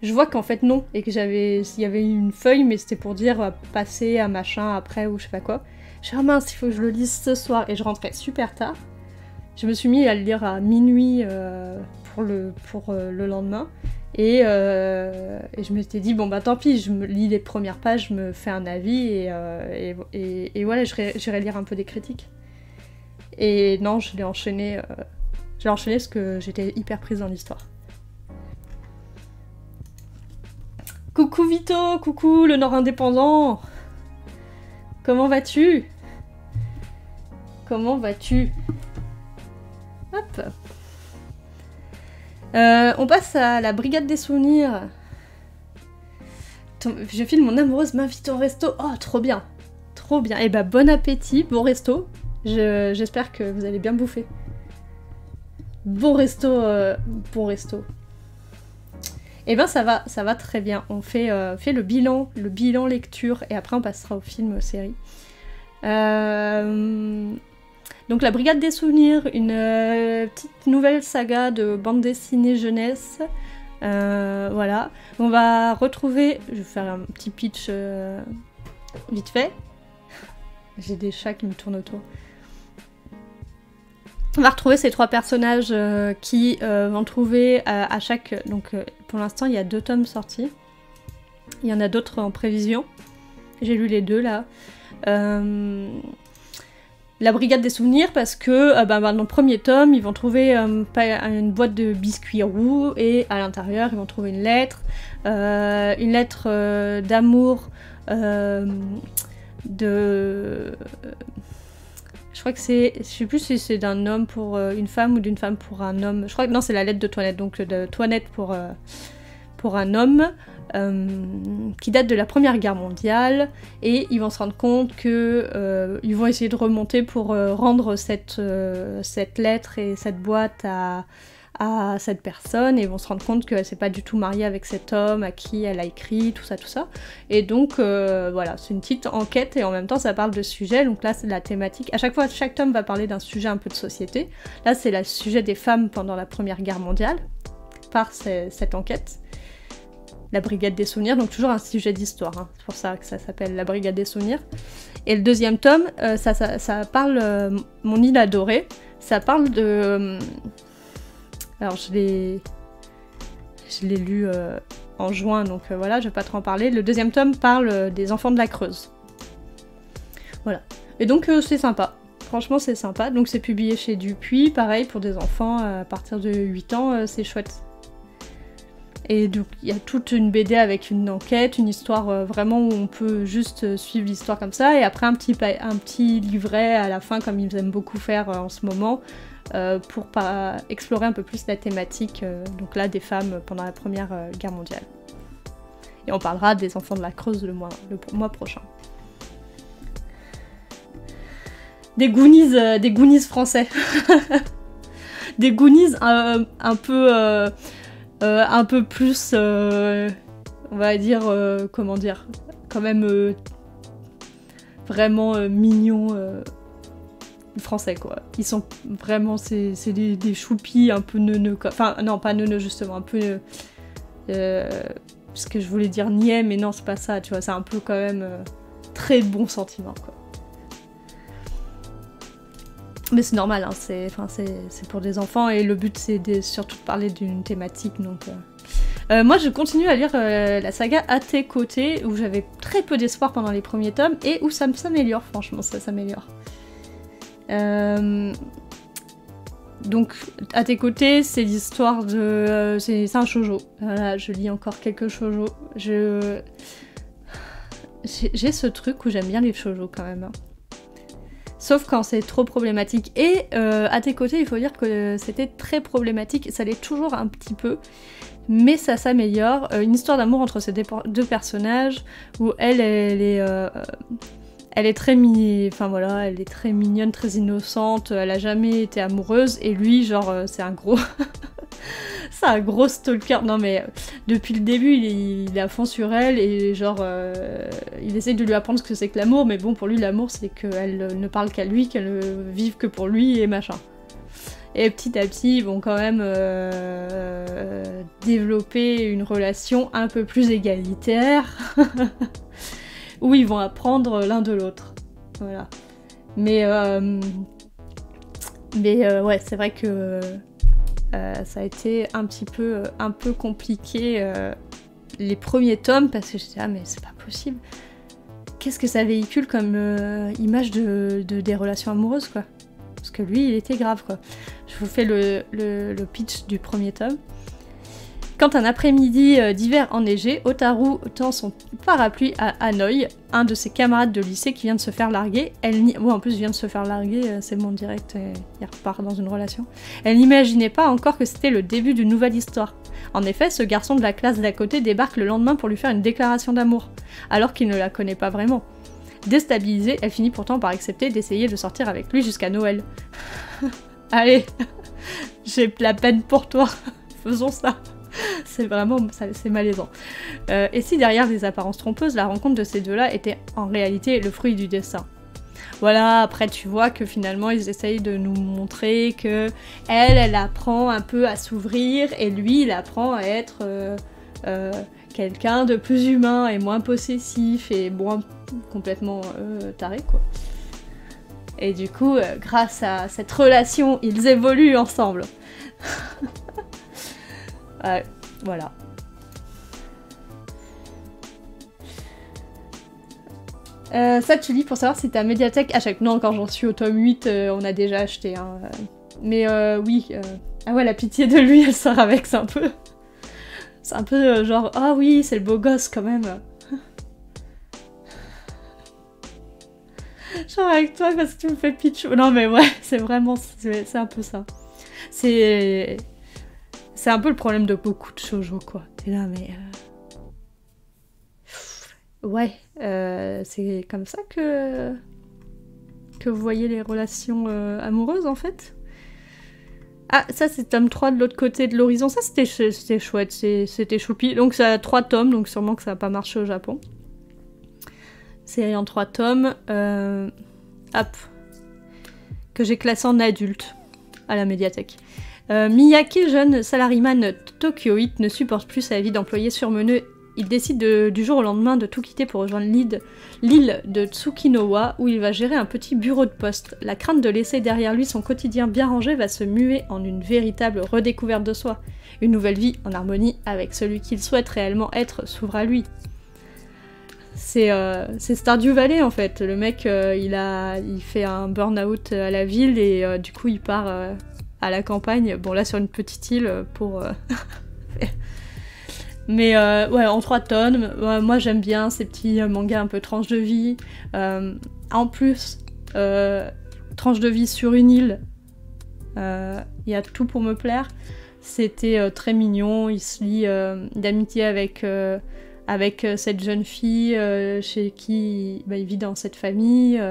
je vois qu'en fait non, et qu'il y avait une feuille, mais c'était pour dire passer à machin après, ou je sais pas quoi. Je suis dit, ah mince, il faut que je le lise ce soir. Et je rentrais super tard. Je me suis mis à le lire à minuit... pour le lendemain et je m'étais dit bon bah tant pis, je me lis les premières pages, je me fais un avis et voilà, j'irai lire un peu des critiques. Et non, je l'ai enchaîné parce que j'étais hyper prise dans l'histoire. Coucou Vito, coucou le Nord indépendant. Comment vas-tu? Hop. On passe à la brigade des souvenirs. Je file mon amoureuse m'invite au resto. Oh, trop bien. Et bah, bon appétit, bon resto. J'espère que vous allez bien bouffer. Bon resto. Et ben ça va très bien. On fait le bilan lecture, et après on passera au film série. Donc la Brigade des Souvenirs, une petite nouvelle saga de bande dessinée jeunesse. Voilà. On va retrouver... Je vais faire un petit pitch vite fait. J'ai des chats qui me tournent autour. On va retrouver ces trois personnages qui vont trouver à chaque... Donc pour l'instant, il y a 2 tomes sortis. Il y en a d'autres en prévision. J'ai lu les 2 là. La brigade des souvenirs parce que dans le premier tome, ils vont trouver une boîte de biscuits roux et à l'intérieur, ils vont trouver une lettre d'amour de... Je crois que c'est... Je sais plus si c'est d'un homme pour une femme ou d'une femme pour un homme. Je crois que non, c'est la lettre de Toinette, donc de Toinette pour un homme. Qui date de la Première Guerre mondiale, et ils vont se rendre compte que ils vont essayer de remonter pour rendre cette lettre et cette boîte à cette personne, et ils vont se rendre compte qu'elle s'est pas du tout mariée avec cet homme à qui elle a écrit, tout ça. Et donc voilà, c'est une petite enquête, et en même temps ça parle de sujet, donc là c'est la thématique. À chaque fois, chaque tome va parler d'un sujet un peu de société. Là c'est le sujet des femmes pendant la Première Guerre mondiale, par cette enquête. La Brigade des Souvenirs, donc toujours un sujet d'histoire, hein. C'est pour ça que ça s'appelle La Brigade des Souvenirs. Et le deuxième tome, ça parle, Mon île adorée, ça parle de... alors je l'ai lu en juin, donc voilà, je vais pas trop en parler. Le deuxième tome parle des enfants de la Creuse. Voilà. Et donc c'est sympa. Franchement c'est sympa, donc c'est publié chez Dupuis, pareil pour des enfants à partir de 8 ans, c'est chouette. Et donc il y a toute une BD avec une enquête, une histoire vraiment où on peut juste suivre l'histoire comme ça, et après un petit livret à la fin comme ils aiment beaucoup faire en ce moment, pour explorer un peu plus la thématique, donc là des femmes pendant la Première Guerre mondiale. Et on parlera des enfants de la Creuse le mois prochain. Des Goonies français. Des Goonies un peu plus, on va dire, comment dire, quand même vraiment mignons français, quoi. Ils sont vraiment, c'est des choupis un peu neuneux, quoi. Enfin, non, pas neuneux, justement, un peu... ce que je voulais dire niais, mais non, c'est pas ça, tu vois, c'est un peu quand même très bon sentiment, quoi. Mais c'est normal, hein, c'est pour des enfants, et le but c'est surtout de parler d'une thématique, donc... moi je continue à lire la saga À tes côtés, où j'avais très peu d'espoir pendant les premiers tomes, et où ça s'améliore, franchement, ça s'améliore. Donc, À tes côtés, c'est l'histoire de... c'est un shoujo. Voilà, je lis encore quelques shoujo. J'ai ce truc où j'aime bien les shoujo quand même, hein. Sauf quand c'est trop problématique. Et À tes côtés, il faut dire que c'était très problématique, ça l'est toujours un petit peu, mais ça s'améliore. Une histoire d'amour entre ces deux personnages, où elle est très elle est très mignonne, très innocente, elle a jamais été amoureuse, et lui, genre, c'est un gros... c'est un gros stalker. Non mais depuis le début il est à fond sur elle, et genre il essaie de lui apprendre ce que c'est que l'amour, mais bon, pour lui l'amour c'est qu'elle ne parle qu'à lui, qu'elle ne vive que pour lui et machin. Et petit à petit ils vont quand même développer une relation un peu plus égalitaire où ils vont apprendre l'un de l'autre. Voilà. Mais ouais, c'est vrai que ça a été un peu compliqué les premiers tomes, parce que je disais, ah mais c'est pas possible. Qu'est-ce que ça véhicule comme image des relations amoureuses, quoi. Parce que lui, il était grave, quoi. Je vous fais le pitch du premier tome. Quand un après-midi d'hiver enneigé, Otaru tend son parapluie à Hanoï, un de ses camarades de lycée qui vient de se faire larguer. En plus, vient de se faire larguer, c'est bon, direct, il repart dans une relation. Elle n'imaginait pas encore que c'était le début d'une nouvelle histoire. En effet, ce garçon de la classe d'à côté débarque le lendemain pour lui faire une déclaration d'amour, alors qu'il ne la connaît pas vraiment. Déstabilisée, elle finit pourtant par accepter d'essayer de sortir avec lui jusqu'à Noël. Allez, j'ai la peine pour toi, faisons ça. C'est vraiment, c'est malaisant. Et si derrière les apparences trompeuses, la rencontre de ces deux-là était en réalité le fruit du destin. Voilà, après tu vois que finalement ils essayent de nous montrer que elle apprend un peu à s'ouvrir, et lui il apprend à être quelqu'un de plus humain et moins possessif et moins complètement taré, quoi. Et du coup, grâce à cette relation, ils évoluent ensemble. Ouais, voilà. 。Ça, tu lis pour savoir si ta médiathèque achète. Non, quand j'en suis au tome 8, on a déjà acheté. Hein. Mais oui. Ah ouais, la pitié de lui, elle sort avec, c'est un peu. C'est un peu genre, ah oui, c'est le beau gosse quand même. Genre avec toi parce que tu me fais pitch. Non, mais ouais, c'est vraiment. C'est un peu ça. C'est un peu le problème de beaucoup de shoujo, quoi. T'es là, mais. Ouais, c'est comme ça que vous voyez les relations amoureuses, en fait. Ah, ça, c'est tome 3 de l'autre côté de l'horizon. Ça, c'était chouette, c'était choupi. Donc, ça a 3 tomes, donc sûrement que ça va pas marcher au Japon. Série en 3 tomes. Hop. Que j'ai classé en adulte à la médiathèque. Miyake, jeune salariman tokyoïte, ne supporte plus sa vie d'employé surmeneux. Il décide du jour au lendemain de tout quitter pour rejoindre l'île de Tsukinowa où il va gérer un petit bureau de poste. La crainte de laisser derrière lui son quotidien bien rangé va se muer en une véritable redécouverte de soi. Une nouvelle vie en harmonie avec celui qu'il souhaite réellement être s'ouvre à lui. C'est Stardew Valley en fait. Le mec il fait un burn-out à la ville et du coup il part à la campagne. Bon là sur une petite île pour... Mais ouais, en 3 tomes, moi j'aime bien ces petits mangas un peu tranche de vie. En plus, tranche de vie sur une île, il y a tout pour me plaire. C'était très mignon, il se lie d'amitié avec cette jeune fille chez qui il vit dans cette famille.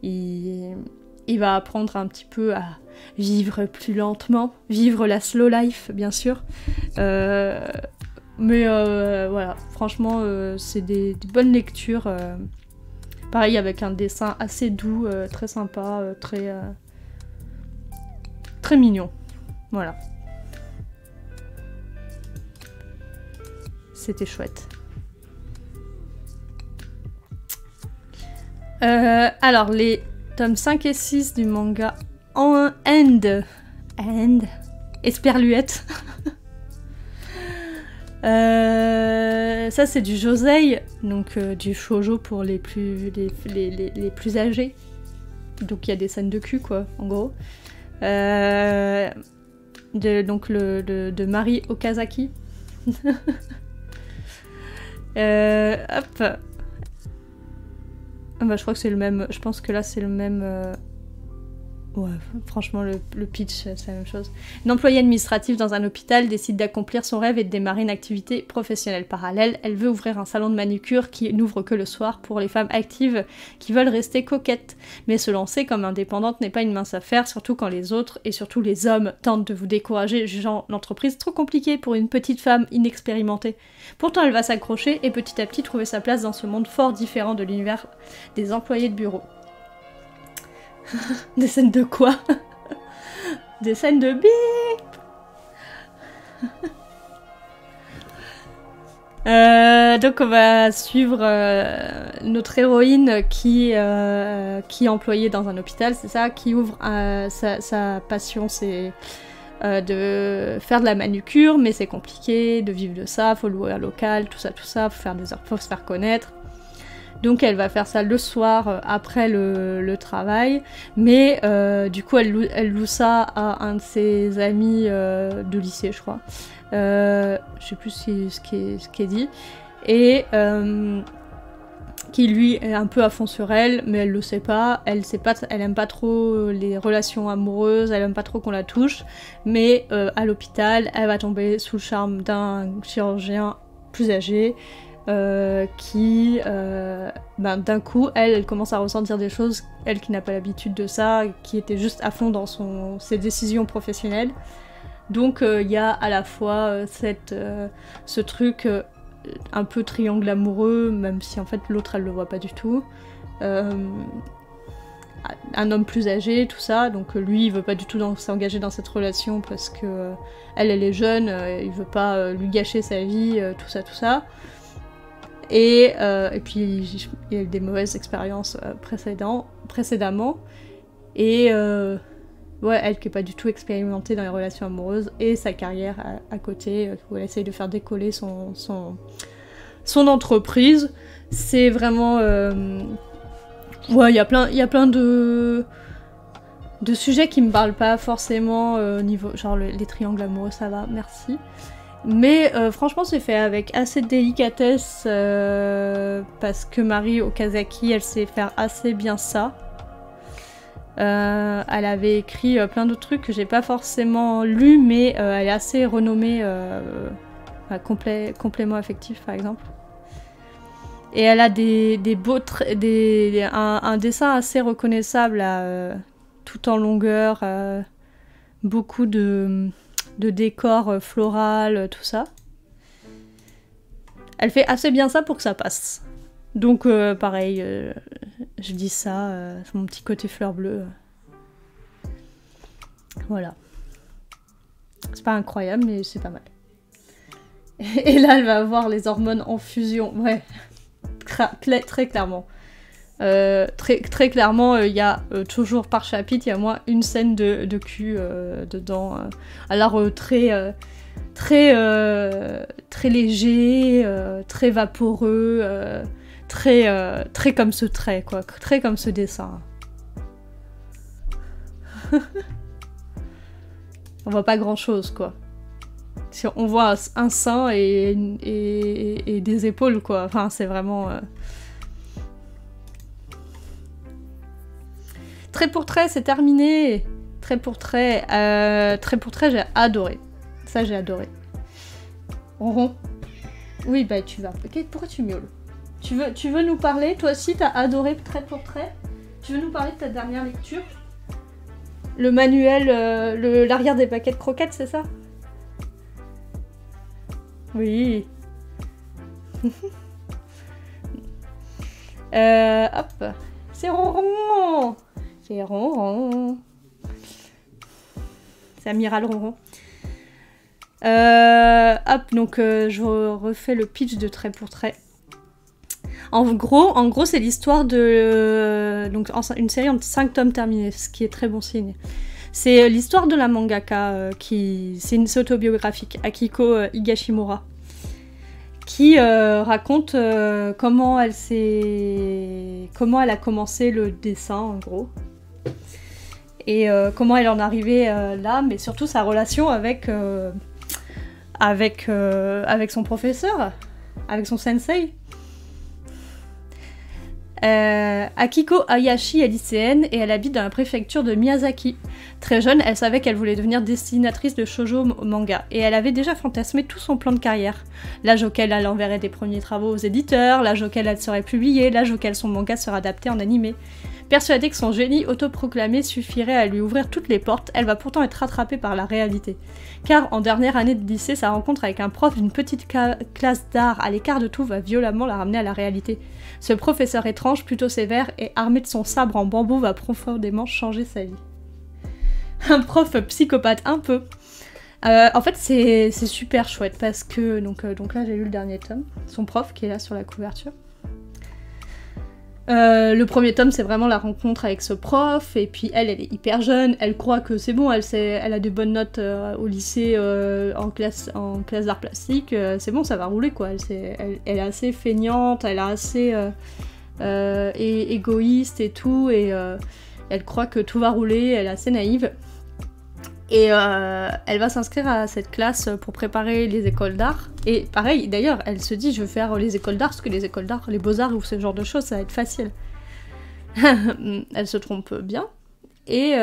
Il va apprendre un petit peu à vivre plus lentement, vivre la slow life bien sûr. Mais voilà, franchement, c'est des bonnes lectures. Pareil, avec un dessin assez doux, très sympa, très mignon. Voilà. C'était chouette. Alors, les tomes 5 et 6 du manga End. Esperluette. Ça c'est du josei, donc du shoujo pour les plus âgés. Donc il y a des scènes de cul quoi, en gros. De Mari Okazaki. Hop. Bah, je crois que c'est le même. Je pense que là c'est le même. Ouais, franchement, le pitch, c'est la même chose. Une employée administrative dans un hôpital décide d'accomplir son rêve et de démarrer une activité professionnelle parallèle. Elle veut ouvrir un salon de manucure qui n'ouvre que le soir pour les femmes actives qui veulent rester coquettes. Mais se lancer comme indépendante n'est pas une mince affaire, surtout quand les autres, et surtout les hommes, tentent de vous décourager, jugeant l'entreprise trop compliquée pour une petite femme inexpérimentée. Pourtant, elle va s'accrocher et petit à petit trouver sa place dans ce monde fort différent de l'univers des employés de bureau. Des scènes de quoi? Des scènes de bip. Donc on va suivre notre héroïne qui est employée dans un hôpital, c'est ça, qui ouvre sa passion, c'est de faire de la manucure, mais c'est compliqué de vivre de ça, faut louer un local, tout ça, faut faire des heures, faut se faire connaître. Donc elle va faire ça le soir après le travail, mais du coup elle loue ça à un de ses amis de lycée je crois. Je sais plus ce qui est dit. Et qui lui est un peu à fond sur elle, mais elle le sait pas. Elle aime pas trop les relations amoureuses, elle aime pas trop qu'on la touche. Mais à l'hôpital, elle va tomber sous le charme d'un chirurgien plus âgé. Qui d'un coup elle commence à ressentir des choses, elle qui n'a pas l'habitude de ça, qui était juste à fond dans ses décisions professionnelles. Donc il y a à la fois ce truc un peu triangle amoureux, même si en fait l'autre elle le voit pas du tout, un homme plus âgé, tout ça, donc lui il veut pas du tout s'engager dans cette relation parce que elle est jeune, il veut pas lui gâcher sa vie, tout ça. Et puis il y a eu des mauvaises expériences précédemment. Et ouais, elle qui est pas du tout expérimentée dans les relations amoureuses, et sa carrière à côté, où elle essaye de faire décoller son son entreprise. C'est vraiment... Ouais, il y a plein de sujets qui me parlent pas forcément au niveau... Genre les triangles amoureux, ça va, merci. Mais franchement, c'est fait avec assez de délicatesse parce que Mari Okazaki, elle sait faire assez bien ça. Elle avait écrit plein d'autres trucs que j'ai pas forcément lus, mais elle est assez renommée. Complément affectif, par exemple. Et elle a un dessin assez reconnaissable, tout en longueur, beaucoup de décors floraux, tout ça. Elle fait assez bien ça pour que ça passe. Donc pareil, je dis ça, c'est mon petit côté fleur bleue. Voilà. C'est pas incroyable, mais c'est pas mal. Et là, elle va avoir les hormones en fusion. Ouais, très clairement. Très clairement, il y a toujours par chapitre, il y a au moins une scène de cul dedans. Alors très léger, très vaporeux, très comme ce trait, quoi. Très comme ce dessin. On voit pas grand chose, quoi. On voit un sein et des épaules, quoi. Enfin, c'est vraiment... Trait pour trait, c'est terminé. Trait pour trait, j'ai adoré. Ça, j'ai adoré. Ronron. Oui, bah tu vas. Pourquoi tu miaules? Tu veux nous parler? Toi aussi, t'as adoré Trait pour trait? Tu veux nous parler de ta dernière lecture? Le manuel, l'arrière des paquets de croquettes, c'est ça? Oui. Hop. C'est Ronron. C'est Ronron. C'est Amiral Ronron. Hop, donc je refais le pitch de Trait pour trait. En gros, c'est l'histoire de... donc une série en 5 tomes terminés, ce qui est très bon signe. C'est l'histoire de la mangaka, c'est autobiographique, Akiko Higashimura, qui raconte comment elle a commencé le dessin, en gros. Et comment elle en est arrivée là, mais surtout sa relation avec son professeur, avec son sensei. Akiko Hayashi est lycéenne et elle habite dans la préfecture de Miyazaki. Très jeune, elle savait qu'elle voulait devenir dessinatrice de shoujo manga et elle avait déjà fantasmé tout son plan de carrière. L'âge auquel elle enverrait des premiers travaux aux éditeurs, l'âge auquel elle serait publiée, l'âge auquel son manga serait adapté en animé. Persuadée que son génie autoproclamé suffirait à lui ouvrir toutes les portes, elle va pourtant être rattrapée par la réalité. Car en dernière année de lycée, sa rencontre avec un prof d'une petite classe d'art à l'écart de tout va violemment la ramener à la réalité. Ce professeur étrange, plutôt sévère et armé de son sabre en bambou va profondément changer sa vie. Un prof psychopathe, un peu. En fait, c'est super chouette parce que... Donc là, j'ai lu le dernier tome. Son prof qui est là sur la couverture. Le premier tome, c'est vraiment la rencontre avec ce prof, et puis elle est hyper jeune, elle croit que c'est bon, elle a de bonnes notes au lycée en classe d'art plastique, c'est bon, ça va rouler, quoi. Elle est assez feignante, elle est assez égoïste et tout, et elle croit que tout va rouler, elle est assez naïve. Et elle va s'inscrire à cette classe pour préparer les écoles d'art. Et pareil, d'ailleurs, elle se dit, je veux faire les écoles d'art, parce que les écoles d'art, les beaux-arts ou ce genre de choses, ça va être facile. Elle se trompe bien. Et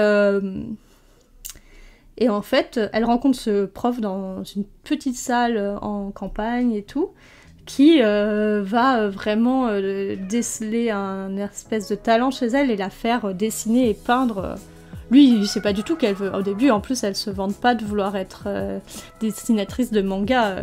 en fait, elle rencontre ce prof dans une petite salle en campagne et tout, qui va vraiment déceler un espèce de talent chez elle et la faire dessiner et peindre... Lui, il sait pas du tout qu'elle veut. Au début, en plus, elle se vante pas de vouloir être dessinatrice de manga.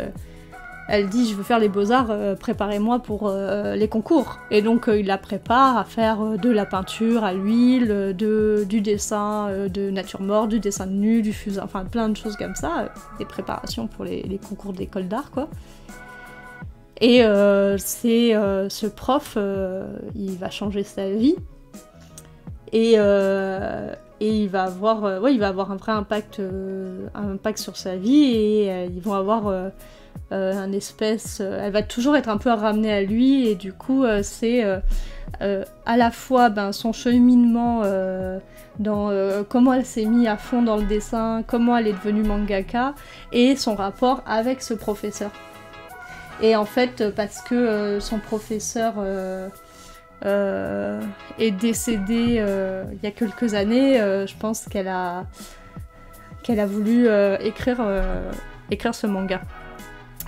Elle dit, je veux faire les beaux-arts, préparez-moi pour les concours. Et donc, il la prépare à faire de la peinture à l'huile, du dessin de nature morte, du dessin de nu, du fusain, enfin plein de choses comme ça. Des préparations pour les concours d'école d'art, quoi. Et c'est ce prof, il va changer sa vie. Et il va avoir un vrai impact sur sa vie et ils vont avoir un espèce... elle va toujours être un peu ramenée à lui, et du coup, c'est à la fois son cheminement dans comment elle s'est mise à fond dans le dessin, comment elle est devenue mangaka, et son rapport avec ce professeur. Et en fait, parce que son professeur est décédé il y a quelques années, je pense qu'elle a voulu écrire ce manga.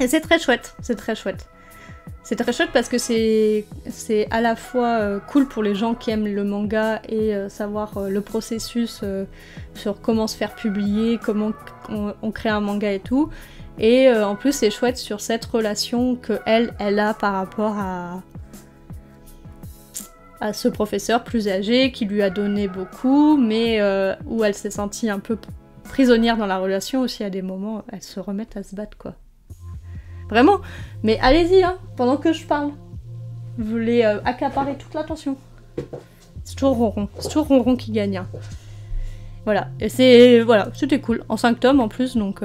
Et c'est très chouette, c'est très chouette. C'est très chouette parce que c'est à la fois cool pour les gens qui aiment le manga et savoir le processus sur comment se faire publier, comment on crée un manga et tout. Et en plus c'est chouette sur cette relation que elle a par rapport à ce professeur plus âgé qui lui a donné beaucoup, mais où elle s'est sentie un peu prisonnière dans la relation aussi à des moments. Elles se remettent à se battre, quoi. Vraiment. Mais allez-y, hein, pendant que je parle. Vous voulez accaparer toute l'attention. C'est toujours Ronron qui gagne. Hein. Voilà. Et c'était cool. En 5 tomes en plus, donc...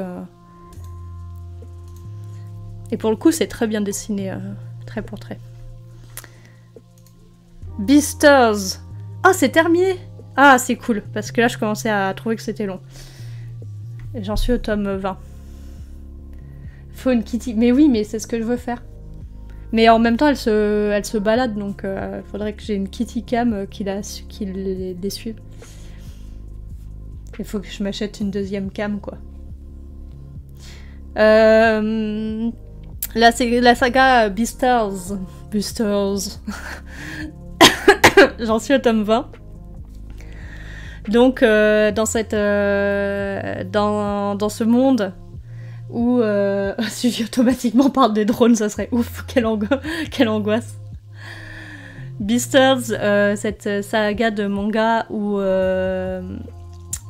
Et pour le coup, c'est très bien dessiné, trait pour trait. Beastars. Ah, c'est terminé. Ah, c'est cool, parce que là, je commençais à trouver que c'était long. J'en suis au tome 20. Faut une kitty. Mais oui, mais c'est ce que je veux faire. Mais en même temps, elle se balade, donc faudrait que j'ai une kitty cam qui les suive. Il faut que je m'achète une deuxième cam, quoi. Là, c'est la saga Beastars. J'en suis au tome 20. Donc, dans ce monde où suivi automatiquement par des drones, ça serait ouf, quelle angoisse. Beastars, cette saga de manga où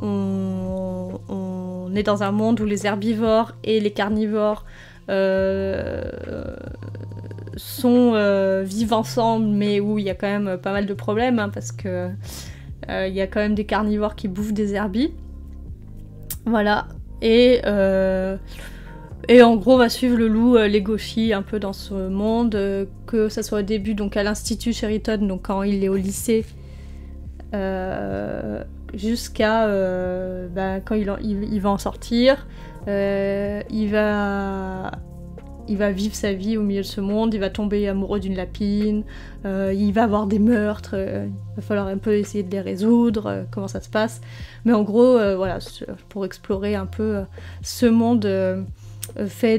on est dans un monde où les herbivores et les carnivores vivent ensemble, mais où il y a quand même pas mal de problèmes, hein, parce que il y a quand même des carnivores qui bouffent des herbis. Voilà. Et en gros, on va suivre le loup Legoshi un peu dans ce monde, que ça soit au début, donc à l'Institut Sheraton, donc quand il est au lycée, jusqu'à quand il va en sortir. Il va vivre sa vie au milieu de ce monde, il va tomber amoureux d'une lapine, il va avoir des meurtres, il va falloir un peu essayer de les résoudre, comment ça se passe. Mais en gros, voilà, pour explorer un peu ce monde fait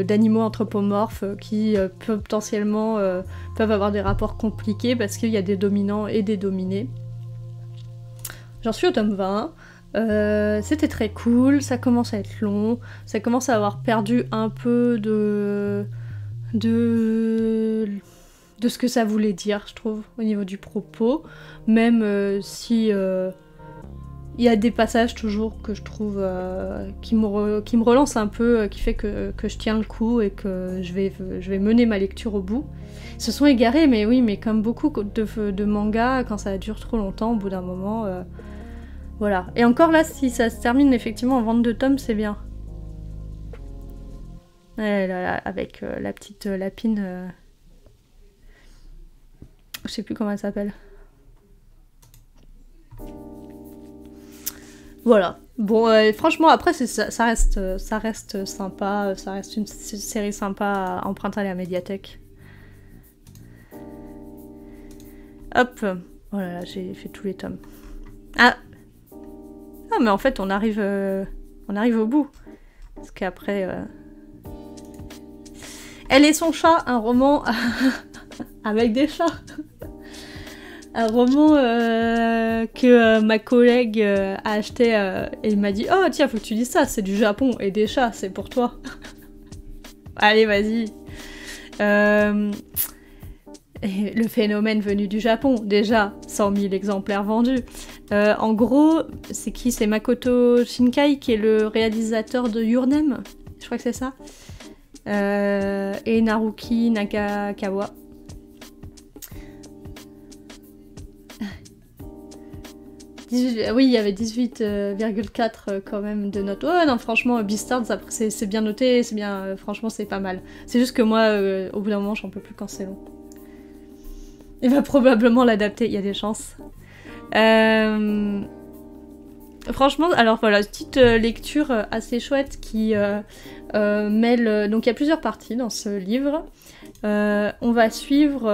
d'animaux anthropomorphes qui potentiellement peuvent avoir des rapports compliqués parce qu'il y a des dominants et des dominés. J'en suis au tome 20. C'était très cool, ça commence à être long, ça commence à avoir perdu un peu de ce que ça voulait dire, je trouve, au niveau du propos, même si il y a des passages toujours que je trouve qui me relancent un peu, qui fait que je tiens le coup et que je vais mener ma lecture au bout. Ils se sont égarés, mais oui, mais comme beaucoup de mangas, quand ça dure trop longtemps, au bout d'un moment... Voilà. Et encore là, si ça se termine effectivement en 22 tomes, c'est bien. Là, avec la petite lapine... Je sais plus comment elle s'appelle. Voilà. Bon, franchement, après, ça reste sympa. Ça reste une série sympa à emprunter à la médiathèque. Hop. Oh là là, j'ai fait tous les tomes. Ah, mais en fait, on arrive au bout. Parce qu'après... Elle et son chat, un roman avec des chats. Un roman que ma collègue a acheté et m'a dit « Oh tiens, faut que tu lises ça, c'est du Japon et des chats, c'est pour toi. » Allez, vas-y. Et le phénomène venu du Japon, déjà 100 000 exemplaires vendus. En gros, c'est qui? C'est Makoto Shinkai qui est le réalisateur de Your Name, je crois que c'est ça. Et Naruki Nakakawa. Oui, il y avait 18,4 quand même de notes. Ouais, non, franchement, Beastars, c'est bien noté, c'est bien, franchement, c'est pas mal. C'est juste que moi, au bout d'un moment, j'en peux plus quand c'est long. Il va probablement l'adapter, il y a des chances. Franchement, alors voilà, petite lecture assez chouette qui mêle... donc il y a plusieurs parties dans ce livre. On va suivre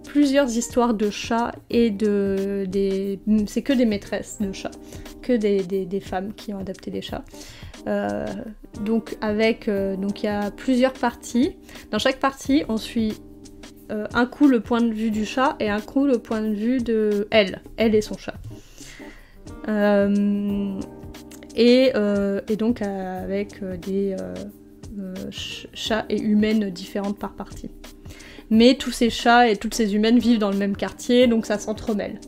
plusieurs histoires de chats et c'est que des maîtresses de chats, que des femmes qui ont adopté des chats. Donc il y a plusieurs parties. Dans chaque partie, on suit un coup le point de vue du chat et un coup le point de vue de elle et son chat. Et donc avec des chats et humaines différentes par partie. Mais tous ces chats et toutes ces humaines vivent dans le même quartier, donc ça s'entremêle.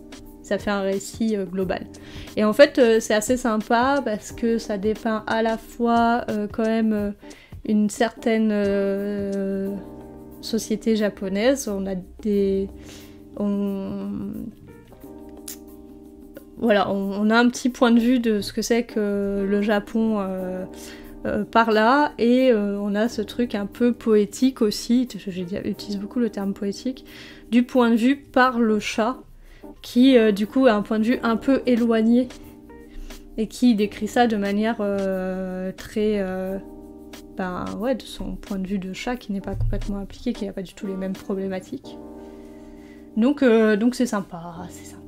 Ça fait un récit global. Et en fait, c'est assez sympa parce que ça dépeint à la fois quand même une certaine société japonaise. On a on a un petit point de vue de ce que c'est que le Japon par là, et on a ce truc un peu poétique aussi, j'utilise beaucoup le terme poétique, du point de vue par le chat, qui du coup a un point de vue un peu éloigné, et qui décrit ça de manière très... de son point de vue de chat qui n'est pas complètement impliqué, qui n'a pas du tout les mêmes problématiques. Donc c'est sympa, c'est sympa.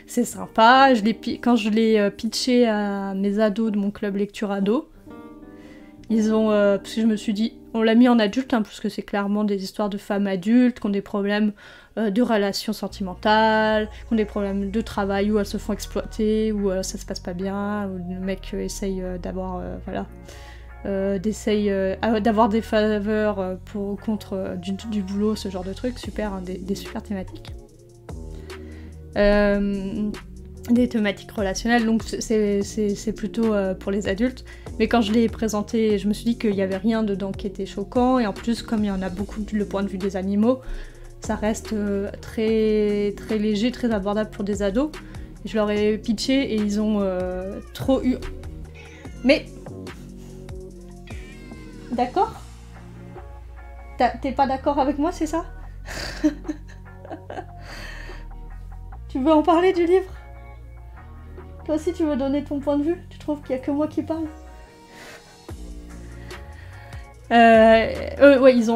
C'est sympa, quand je l'ai pitché à mes ados de mon club lecture ado, ils ont... parce que je me suis dit, on l'a mis en adulte, hein, parce que c'est clairement des histoires de femmes adultes qui ont des problèmes de relations sentimentales, qui ont des problèmes de travail où elles se font exploiter, où ça se passe pas bien, où le mec essaye d'avoir... d'avoir des faveurs contre du boulot, ce genre de truc, super, hein, des super thématiques. Des thématiques relationnelles, donc c'est plutôt pour les adultes. Mais quand je l'ai présenté, je me suis dit qu'il n'y avait rien dedans qui était choquant, et en plus, comme il y en a beaucoup le point de vue des animaux, ça reste très, très léger, très abordable pour des ados. Je leur ai pitché et ils ont trop eu... Mais... D'accord ? T'es pas d'accord avec moi, c'est ça ? Tu veux en parler du livre ? Toi aussi tu veux donner ton point de vue ? Tu trouves qu'il y a que moi qui parle ? Ouais, ils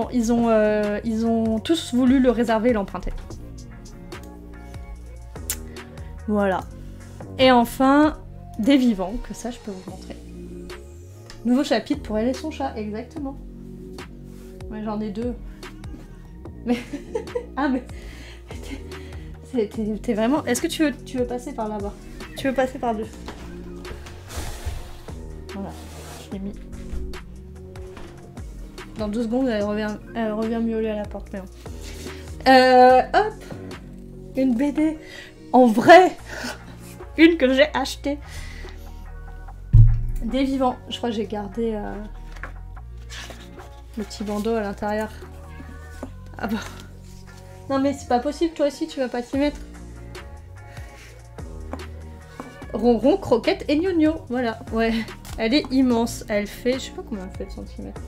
ont tous voulu le réserver et l'emprunter. Voilà. Et enfin, Des Vivants, que ça je peux vous montrer. Nouveau chapitre pour elle et son chat, exactement. Ouais, j'en ai deux. Mais... ah mais... T'es vraiment... Est-ce que tu veux passer par là-bas ? Tu veux passer par deux ? Voilà, je l'ai mis. Dans 2 secondes, elle revient miauler à la porte. Mais hop, une BD. En vrai, une que j'ai achetée. Des Vivants. Je crois que j'ai gardé le petit bandeau à l'intérieur. Ah bah... Non mais c'est pas possible, toi aussi tu vas pas t'y mettre. Ronron, croquette et gnogno, voilà, ouais. Elle est immense, elle fait, je sais pas combien elle fait de centimètres.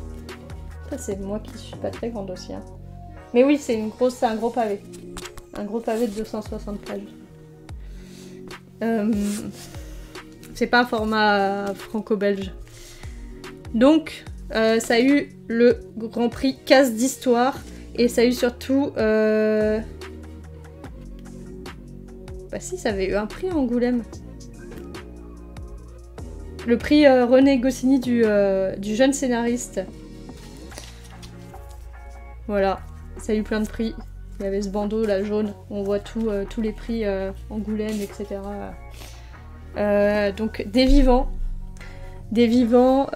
Ça c'est moi qui suis pas très grande aussi. Hein. Mais oui, c'est un gros pavé. Un gros pavé de 260 pages. C'est pas un format franco-belge. Donc, ça a eu le Grand Prix Casse d'Histoire. Et ça a eu surtout... Bah si, ça avait eu un prix à Angoulême. Le prix René Goscinny du jeune scénariste. Voilà, ça a eu plein de prix. Il y avait ce bandeau là jaune, on voit tous les prix Angoulême, etc. Donc Des Vivants. Des Vivants,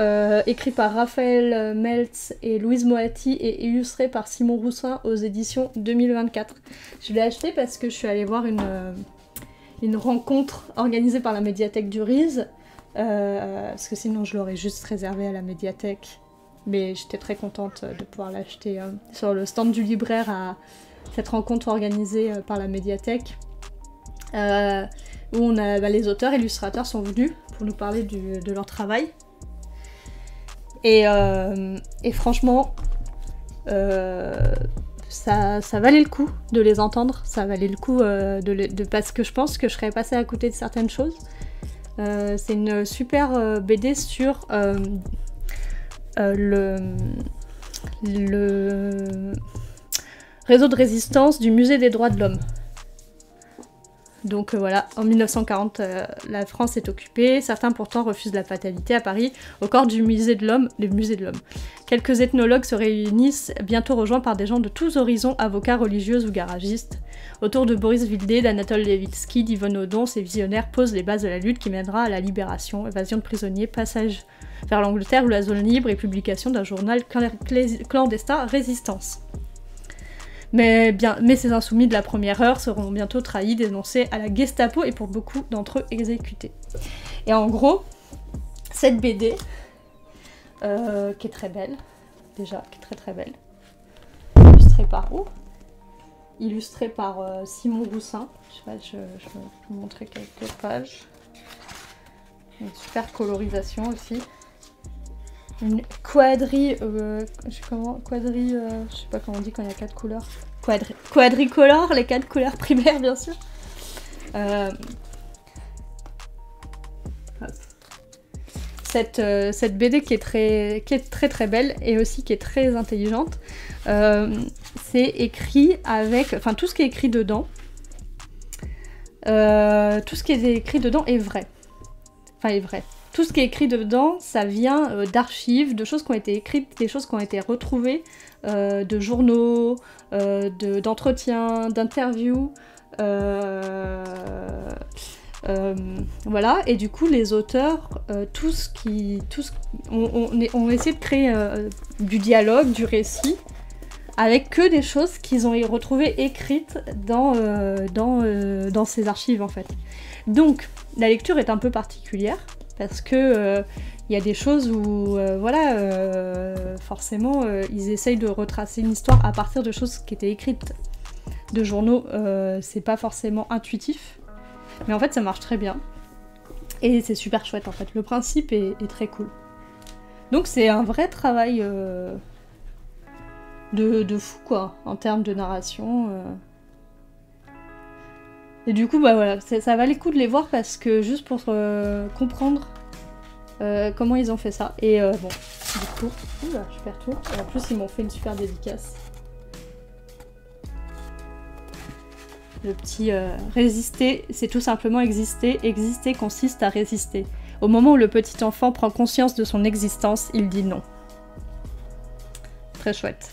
écrit par Raphaël Meltz et Louise Moatti et illustré par Simon Roussin aux éditions 2024. Je l'ai acheté parce que je suis allée voir une rencontre organisée par la médiathèque du Riz, parce que sinon je l'aurais juste réservé à la médiathèque. Mais j'étais très contente de pouvoir l'acheter sur le stand du libraire à cette rencontre organisée par la médiathèque. où les auteurs, illustrateurs sont venus pour nous parler de leur travail. Et franchement, ça valait le coup de les entendre, ça valait le coup parce que je pense que je serais passée à côté de certaines choses. C'est une super BD sur le réseau de résistance du Musée des droits de l'homme. Donc voilà, en 1940, la France est occupée, certains pourtant refusent la fatalité à Paris, au corps du Musée de l'Homme, le Musée de l'Homme. Quelques ethnologues se réunissent, bientôt rejoints par des gens de tous horizons, avocats, religieux ou garagistes. Autour de Boris Vildé, d'Anatole Levitsky, d'Yvonne Audon, ces visionnaires posent les bases de la lutte qui mènera à la libération, évasion de prisonniers, passage vers l'Angleterre ou la zone libre et publication d'un journal clandestin Résistance. Mais ces insoumis de la première heure seront bientôt trahis, dénoncés à la Gestapo et pour beaucoup d'entre eux exécutés. Et en gros, cette BD, qui est très belle, déjà, qui est très très belle, illustrée par où ? Illustrée par Simon Roussin. Je vais vous montrer quelques pages. Une super colorisation aussi. Une quadri... je sais pas comment on dit quand il y a 4 couleurs. Quadricolore, les 4 couleurs primaires, bien sûr. Cette BD qui est très très belle et aussi qui est très intelligente, c'est écrit avec... Enfin, tout ce qui est écrit dedans, est vrai. Enfin, est vrai. Tout ce qui est écrit dedans, ça vient d'archives, de choses qui ont été écrites, des choses qui ont été retrouvées, de journaux, d'entretiens, d'interviews, voilà. Et du coup, les auteurs, ont essayé de créer du dialogue, du récit, avec que des choses qu'ils ont retrouvées écrites dans ces archives, en fait. Donc, la lecture est un peu particulière, parce que y a des choses où, forcément, ils essayent de retracer une histoire à partir de choses qui étaient écrites de journaux, c'est pas forcément intuitif, mais en fait ça marche très bien, et c'est super chouette en fait, le principe est très cool. Donc c'est un vrai travail de fou quoi, en termes de narration. Et du coup, voilà, ça valait le coup de les voir parce que juste pour comprendre comment ils ont fait ça. Et bon, du coup, je perds tout. Et en plus, ils m'ont fait une super dédicace. Le petit résister, c'est tout simplement exister. Exister consiste à résister. Au moment où le petit enfant prend conscience de son existence, il dit non. Très chouette.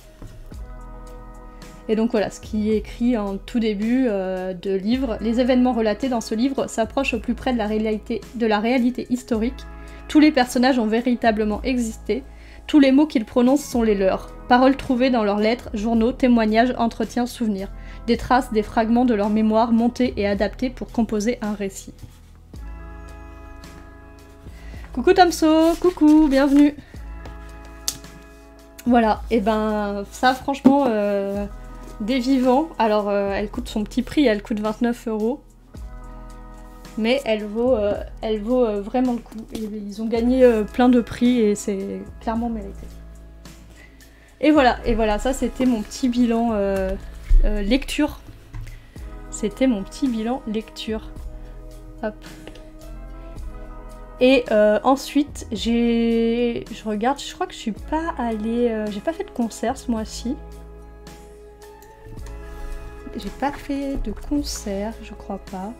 Et donc voilà, ce qui est écrit en tout début de livre. Les événements relatés dans ce livre s'approchent au plus près de la réalité historique. Tous les personnages ont véritablement existé. Tous les mots qu'ils prononcent sont les leurs. Paroles trouvées dans leurs lettres, journaux, témoignages, entretiens, souvenirs. Des traces, des fragments de leur mémoire montés et adaptés pour composer un récit. Coucou Tomso, coucou, bienvenue. Voilà, et ben ça franchement... des vivants, alors elle coûte son petit prix, elle coûte 29 €, mais elle vaut vraiment le coup. Ils ont gagné plein de prix et c'est clairement mérité. Et voilà, ça c'était mon petit bilan lecture. C'était mon petit bilan lecture. Hop. Et ensuite, je regarde, je crois que je suis pas allée... j'ai pas fait de concert ce mois-ci. J'ai pas fait de concert, je crois pas.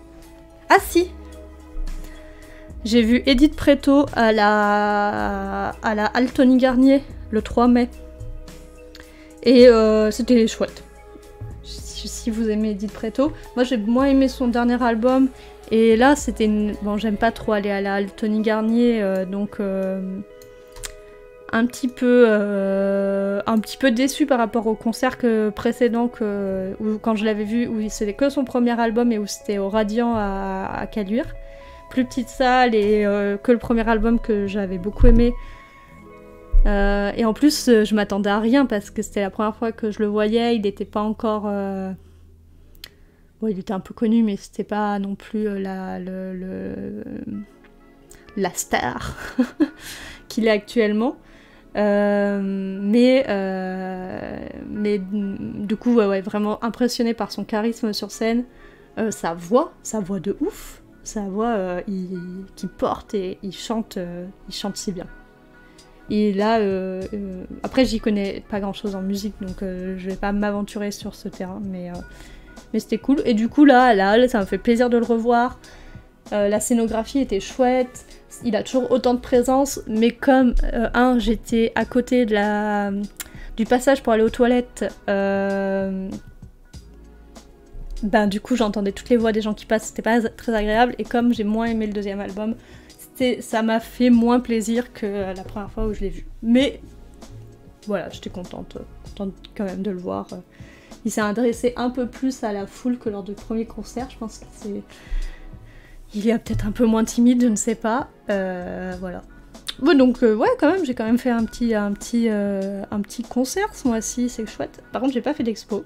Ah si! J'ai vu Edith Preto à la Altony Garnier le 3 mai. Et c'était chouette. Si vous aimez Edith Preto. Moi j'ai moins aimé son dernier album. Et là c'était une... Bon, j'aime pas trop aller à la Altony Garnier, donc... un petit peu déçue par rapport au concert précédent quand je l'avais vu, où c'était que son premier album et où c'était au Radiant à Caluire. Plus petite salle et que le premier album que j'avais beaucoup aimé. Et en plus, je m'attendais à rien parce que c'était la première fois que je le voyais, il n'était pas encore... bon, il était un peu connu, mais c'était pas non plus la star qu'il est actuellement. Mais du coup, ouais, vraiment impressionné par son charisme sur scène, sa voix de ouf, sa voix qui porte et il chante si bien. Et là, après j'y connais pas grand chose en musique, donc je vais pas m'aventurer sur ce terrain, mais c'était cool. Et du coup là, ça me fait plaisir de le revoir. La scénographie était chouette, il a toujours autant de présence, mais comme j'étais à côté du passage pour aller aux toilettes, du coup j'entendais toutes les voix des gens qui passent, c'était pas très agréable, et comme j'ai moins aimé le deuxième album, ça m'a fait moins plaisir que la première fois où je l'ai vu. Mais voilà, j'étais contente quand même de le voir. Il s'est adressé un peu plus à la foule que lors du premier concert, je pense qu'il est peut-être un peu moins timide, je ne sais pas. Voilà. Bon, donc ouais, quand même, j'ai quand même fait un petit concert ce mois-ci, c'est chouette. Par contre, j'ai pas fait d'expo.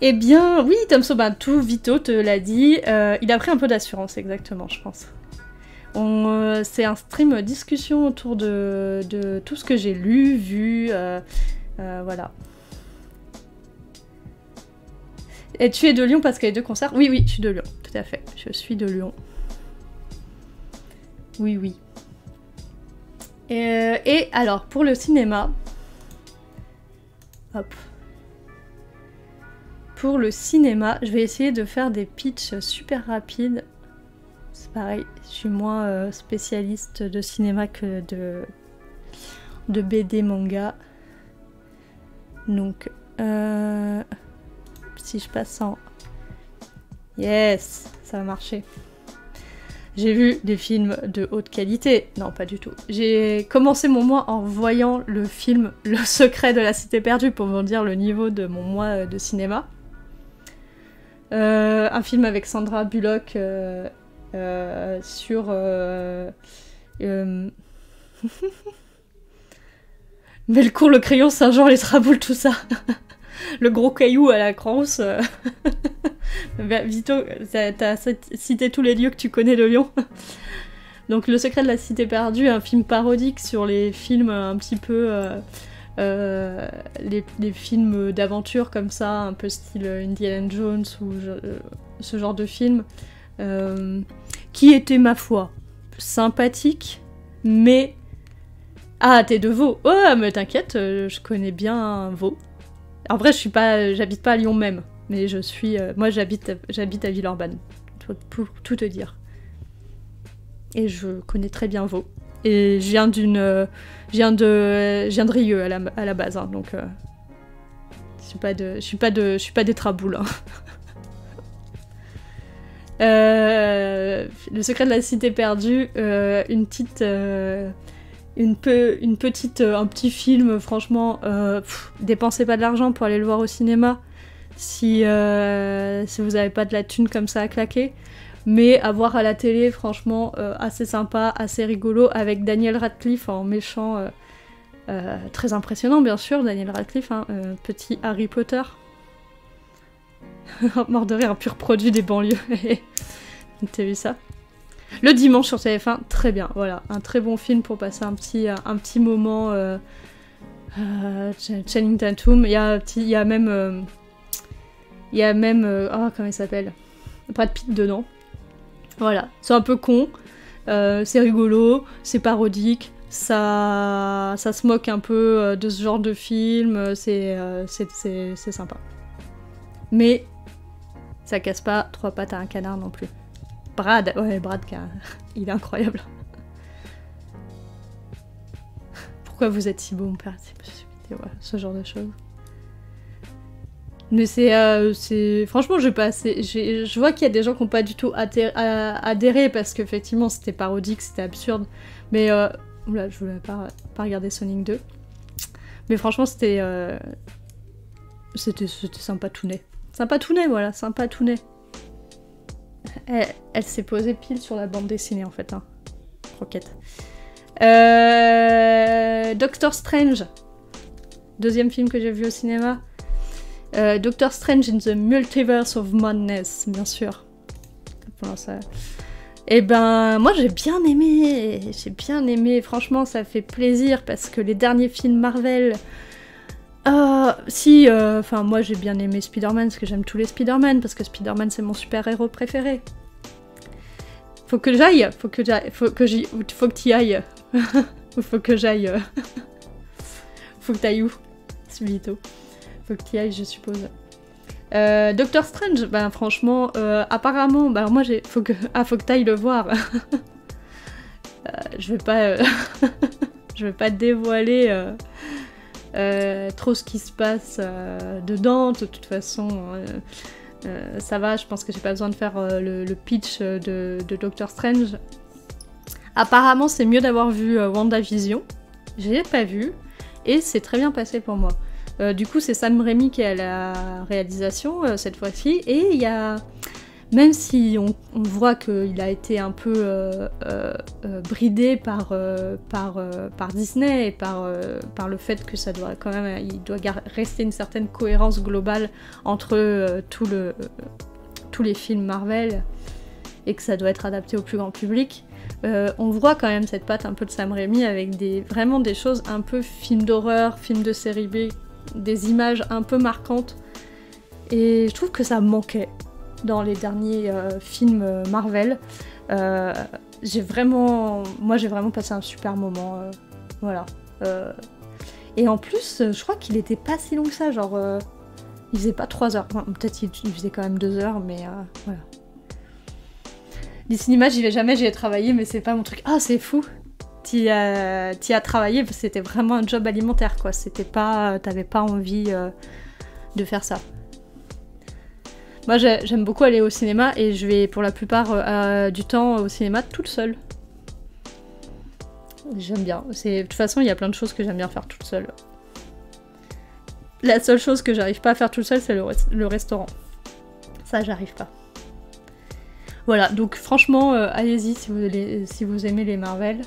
Eh bien, oui, Tomso, tout Vito te l'a dit, il a pris un peu d'assurance, exactement, je pense. C'est un stream discussion autour de tout ce que j'ai lu, vu, voilà. Et tu es de Lyon parce qu'il y a 2 concerts? Oui, je suis de Lyon, tout à fait, je suis de Lyon. Oui. Et alors, pour le cinéma... Hop... Pour le cinéma, je vais essayer de faire des pitchs super rapides. C'est pareil, je suis moins spécialiste de cinéma que de BD manga. Donc, si je passe en... Yes, ça va marcher. J'ai vu des films de haute qualité. Non, pas du tout. J'ai commencé mon mois en voyant le film Le Secret de la Cité Perdue pour vous dire le niveau de mon mois de cinéma. Un film avec Sandra Bullock sur... Melcourt, le crayon, Saint-Jean, les traboules, tout ça. Le gros caillou à la Crance. Vito, t'as cité tous les lieux que tu connais de Lyon. Donc Le Secret de la Cité Perdue, un film parodique sur les films un petit peu... les films d'aventure comme ça, un peu style Indiana Jones ou ce genre de film, qui était, ma foi, sympathique, mais... Ah, t'es de Vaud? Oh, mais t'inquiète, je connais bien Vaud. En vrai, j'habite pas à Lyon même, mais moi j'habite à Villeurbanne, pour tout te dire. Et je connais très bien Vaud. Et je viens de Rieux à la base, hein, donc je suis pas des traboules. Hein. Le Secret de la Cité Perdue, un petit film, franchement, dépensez pas de l'argent pour aller le voir au cinéma si vous avez pas de la thune comme ça à claquer. Mais à voir à la télé, franchement, assez sympa, assez rigolo, avec Daniel Radcliffe en méchant, très impressionnant bien sûr, Daniel Radcliffe, hein, petit Harry Potter. Mort de rire, un pur produit des banlieues. T'as vu ça? Le dimanche sur TF1, très bien, voilà, un très bon film pour passer un petit moment. Channing Tatum, il y a même, comment il s'appelle? Brad Pitt dedans. Voilà, c'est un peu con, c'est rigolo, c'est parodique, ça se moque un peu de ce genre de film, c'est sympa. Mais ça casse pas 3 pattes à un canard non plus. Brad, il est incroyable. Pourquoi vous êtes si beau, mon père? Ouais, ce genre de choses. Mais c'est... Franchement, je vois qu'il y a des gens qui n'ont pas du tout adhéré parce qu'effectivement, c'était parodique, c'était absurde. Mais... Oula, je voulais pas regarder Sonic 2. Mais franchement, c'était sympatouné. Sympatouné, voilà, sympatouné. Elle s'est posée pile sur la bande dessinée, en fait. Hein. Croquette. Doctor Strange. 2e film que j'ai vu au cinéma. Doctor Strange in the Multiverse of Madness, bien sûr. Bon, ça... Et ben, moi j'ai bien aimé, franchement ça fait plaisir parce que les derniers films Marvel... enfin moi j'ai bien aimé Spider-Man parce que j'aime tous les Spider-Man, parce que Spider-Man c'est mon super-héros préféré. Faut que j'aille, faut que t'y ailles. Faut que j'aille. Faut que t'ailles où? Subito. Faut que t'y ailles, je suppose. Doctor Strange, ben franchement, apparemment, ben moi faut que t'ailles le voir. Je vais pas dévoiler trop ce qui se passe dedans. De toute façon, ça va. Je pense que j'ai pas besoin de faire le pitch de Doctor Strange. Apparemment, c'est mieux d'avoir vu WandaVision. Je l'ai pas vu et c'est très bien passé pour moi. Du coup, c'est Sam Raimi qui est à la réalisation cette fois-ci, et il y a... Même si on voit qu'il a été un peu bridé par Disney et par le fait que ça doit quand même... Il doit rester une certaine cohérence globale entre tous les films Marvel, et que ça doit être adapté au plus grand public. On voit quand même cette patte un peu de Sam Raimi avec vraiment des choses un peu film d'horreur, film de série B, des images un peu marquantes, et je trouve que ça manquait dans les derniers films Marvel. Moi j'ai vraiment passé un super moment, voilà. Et en plus, je crois qu'il était pas si long que ça, genre il faisait pas 3 heures, enfin, peut-être il faisait quand même 2 heures, mais voilà. Les cinémas, j'y vais jamais, j'y ai travaillé, mais c'est pas mon truc. Ah, c'est fou! T'y as travaillé, parce que c'était vraiment un job alimentaire, quoi. C'était pas... T'avais pas envie de faire ça. Moi, j'aime beaucoup aller au cinéma, et je vais pour la plupart du temps au cinéma toute seule. J'aime bien. De toute façon, il y a plein de choses que j'aime bien faire toute seule. La seule chose que j'arrive pas à faire toute seule, c'est le restaurant. Ça, j'arrive pas. Voilà, donc franchement, allez-y si vous aimez les Marvel.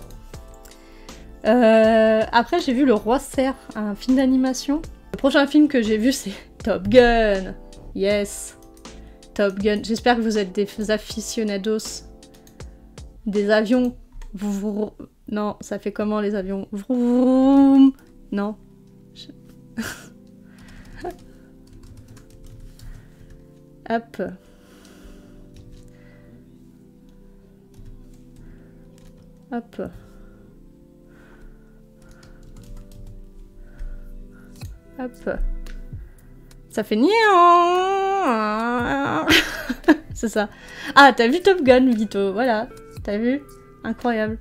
Après, j'ai vu Le Roi Serre, un film d'animation. Le prochain film que j'ai vu, c'est Top Gun. Yes, Top Gun. J'espère que vous êtes des aficionados des avions. Non, ça fait comment les avions? Vroom. Non. Hop. Hop. Hop. Ça fait nian. C'est ça. Ah, t'as vu Top Gun, Vito? Voilà. T'as vu? Incroyable.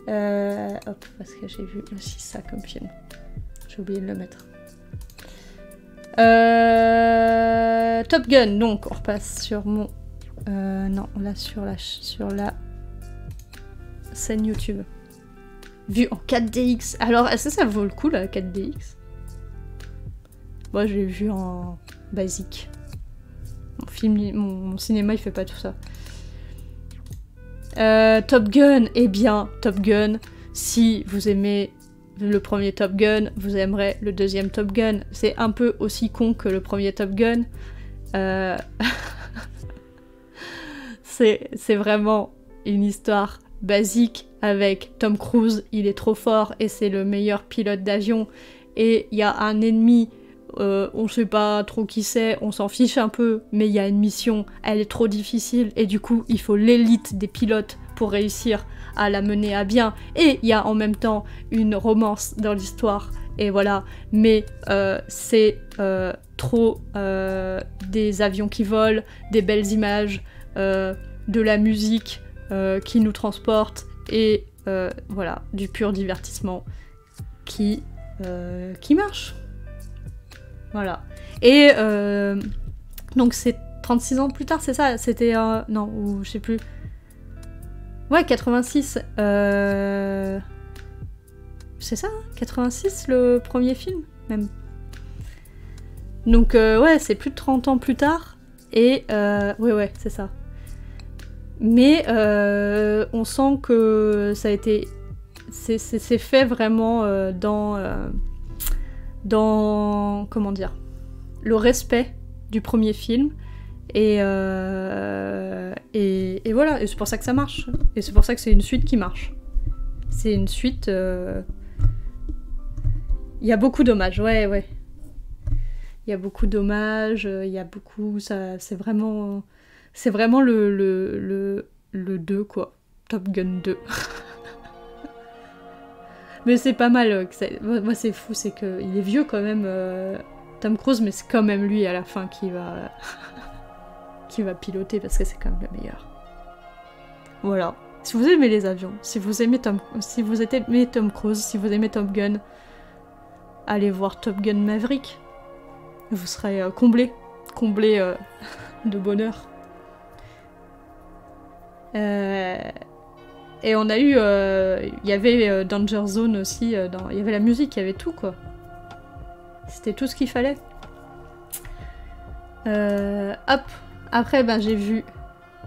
Hop, parce que j'ai vu aussi ça comme film. J'ai oublié de le mettre. Top Gun, donc on repasse sur mon... non, là sur la scène YouTube. Vu en 4DX. Alors, est-ce que ça vaut le coup, la 4DX? Moi, je l'ai vu en basique. Mon cinéma, il fait pas tout ça. Top Gun, eh bien, Top Gun, si vous aimez le premier Top Gun, vous aimerez le deuxième Top Gun. C'est un peu aussi con que le premier Top Gun. C'est vraiment une histoire basique avec Tom Cruise, il est trop fort et c'est le meilleur pilote d'avion, et il y a un ennemi, on sait pas trop qui c'est, on s'en fiche un peu, mais il y a une mission, elle est trop difficile, et du coup il faut l'élite des pilotes pour réussir à la mener à bien, et il y a en même temps une romance dans l'histoire, et voilà, mais c'est trop des avions qui volent, des belles images, de la musique qui nous transporte, et voilà, du pur divertissement qui marche. Voilà. Et donc c'est 36 ans plus tard, c'est ça? C'était... non, ou je sais plus. Ouais, 86. C'est ça, hein, 86 le premier film, même. Donc ouais, c'est plus de 30 ans plus tard. Et ouais, c'est ça. Mais on sent que ça a été... C'est fait vraiment dans... comment dire? le respect du premier film. Et voilà, et c'est pour ça que ça marche. Et c'est pour ça que c'est une suite qui marche. C'est une suite... Il y a beaucoup d'hommages, ouais. Il y a beaucoup d'hommages, il y a beaucoup... C'est vraiment le 2, quoi. Top Gun 2. Mais c'est pas mal. Moi, c'est fou, c'est qu'il est vieux quand même, Tom Cruise, mais c'est quand même lui à la fin qui va... qui va piloter, parce que c'est quand même le meilleur. Voilà. Si vous aimez les avions, si vous aimez Tom Cruise, si vous aimez Top Gun, allez voir Top Gun Maverick. Vous serez comblé de bonheur. Et on a eu... Il y avait Danger Zone aussi, il y avait la musique, il y avait tout, quoi. C'était tout ce qu'il fallait. Hop. Après, ben, j'ai vu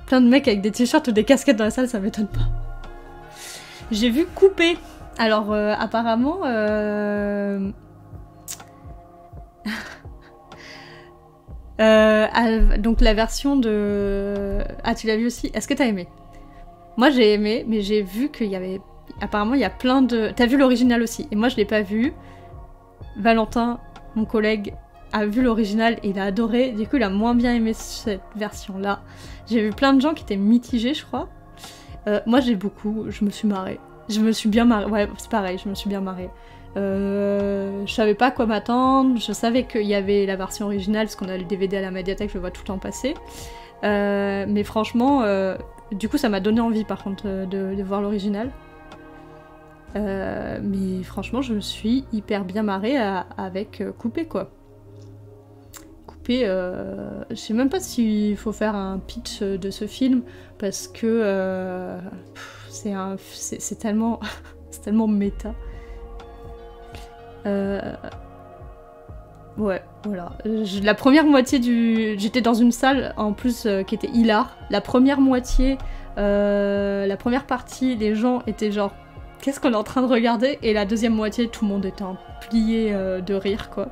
plein de mecs avec des t-shirts ou des casquettes dans la salle, ça m'étonne pas. J'ai vu Coupé. Alors, apparemment... donc la version de... Ah, tu l'as vu aussi? Est-ce que t'as aimé? Moi, j'ai aimé, mais j'ai vu qu'il y avait... Apparemment, il y a plein de... T'as vu l'original aussi? Et moi, je l'ai pas vu. Valentin, mon collègue, a vu l'original et il a adoré. Du coup, il a moins bien aimé cette version-là. J'ai vu plein de gens qui étaient mitigés, je crois. Moi, j'ai beaucoup... Je me suis marrée. Je me suis bien marrée. Ouais, c'est pareil, je me suis bien marrée. Je savais pas à quoi m'attendre. Je savais qu'il y avait la version originale, parce qu'on a le DVD à la médiathèque, je le vois tout le temps passer. Mais franchement, du coup, ça m'a donné envie, par contre, de voir l'original. Mais franchement, je me suis hyper bien marrée avec Coupé, quoi. Coupé, je sais même pas s'il faut faire un pitch de ce film, parce que c'est tellement, c'est tellement méta. Ouais, voilà. La première moitié j'étais dans une salle, en plus, qui était hilar. La première moitié, la première partie, les gens étaient genre... Qu'est-ce qu'on est en train de regarder? Et la deuxième moitié, tout le monde était en plié de rire, quoi.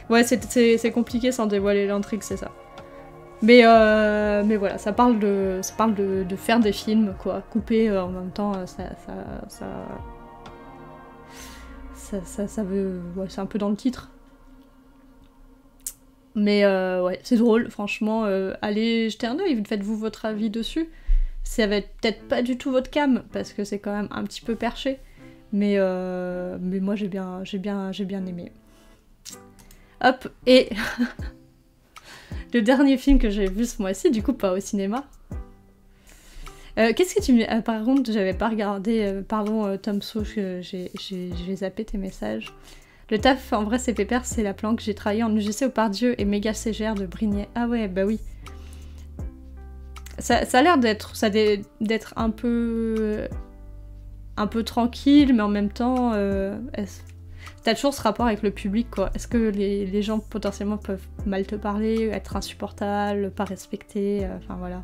Ouais, c'est compliqué sans dévoiler l'intrigue, c'est ça. Mais voilà, ça parle de faire des films, quoi. Couper en même temps, ça veut... Ouais, c'est un peu dans le titre. Mais ouais, c'est drôle, franchement. Allez jeter un œil, faites-vous votre avis dessus. Ça va être peut-être pas du tout votre cam, parce que c'est quand même un petit peu perché. Mais moi, j'ai bien aimé. Hop, et... le dernier film que j'ai vu ce mois-ci, du coup, pas au cinéma. Qu'est-ce que tu me... par contre, j'avais pas regardé... pardon, Tom So, j'ai zappé tes messages. Le taf, en vrai, c'est pépère, c'est la planque. J'ai travaillé en UGC au Pardieu et méga CGR de Brignais. Ah ouais, bah oui. Ça a l'air d'être un peu tranquille, mais en même temps, t'as toujours ce rapport avec le public, quoi. Est-ce que les gens potentiellement peuvent mal te parler, être insupportables, pas respecter, enfin voilà.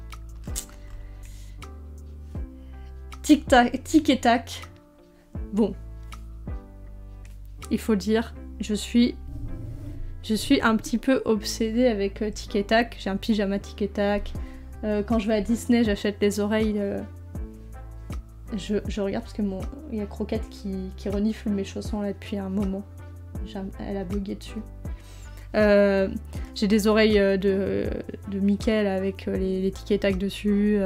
Tic et tac. Bon. Il faut dire, je suis un petit peu obsédée avec tic et tac. J'ai un pyjama tic et tac. Quand je vais à Disney, j'achète les oreilles. Je regarde parce que il y a Croquette qui renifle mes chaussons là depuis un moment. Elle a bugué dessus. J'ai des oreilles de Mickey avec les tic et tac dessus.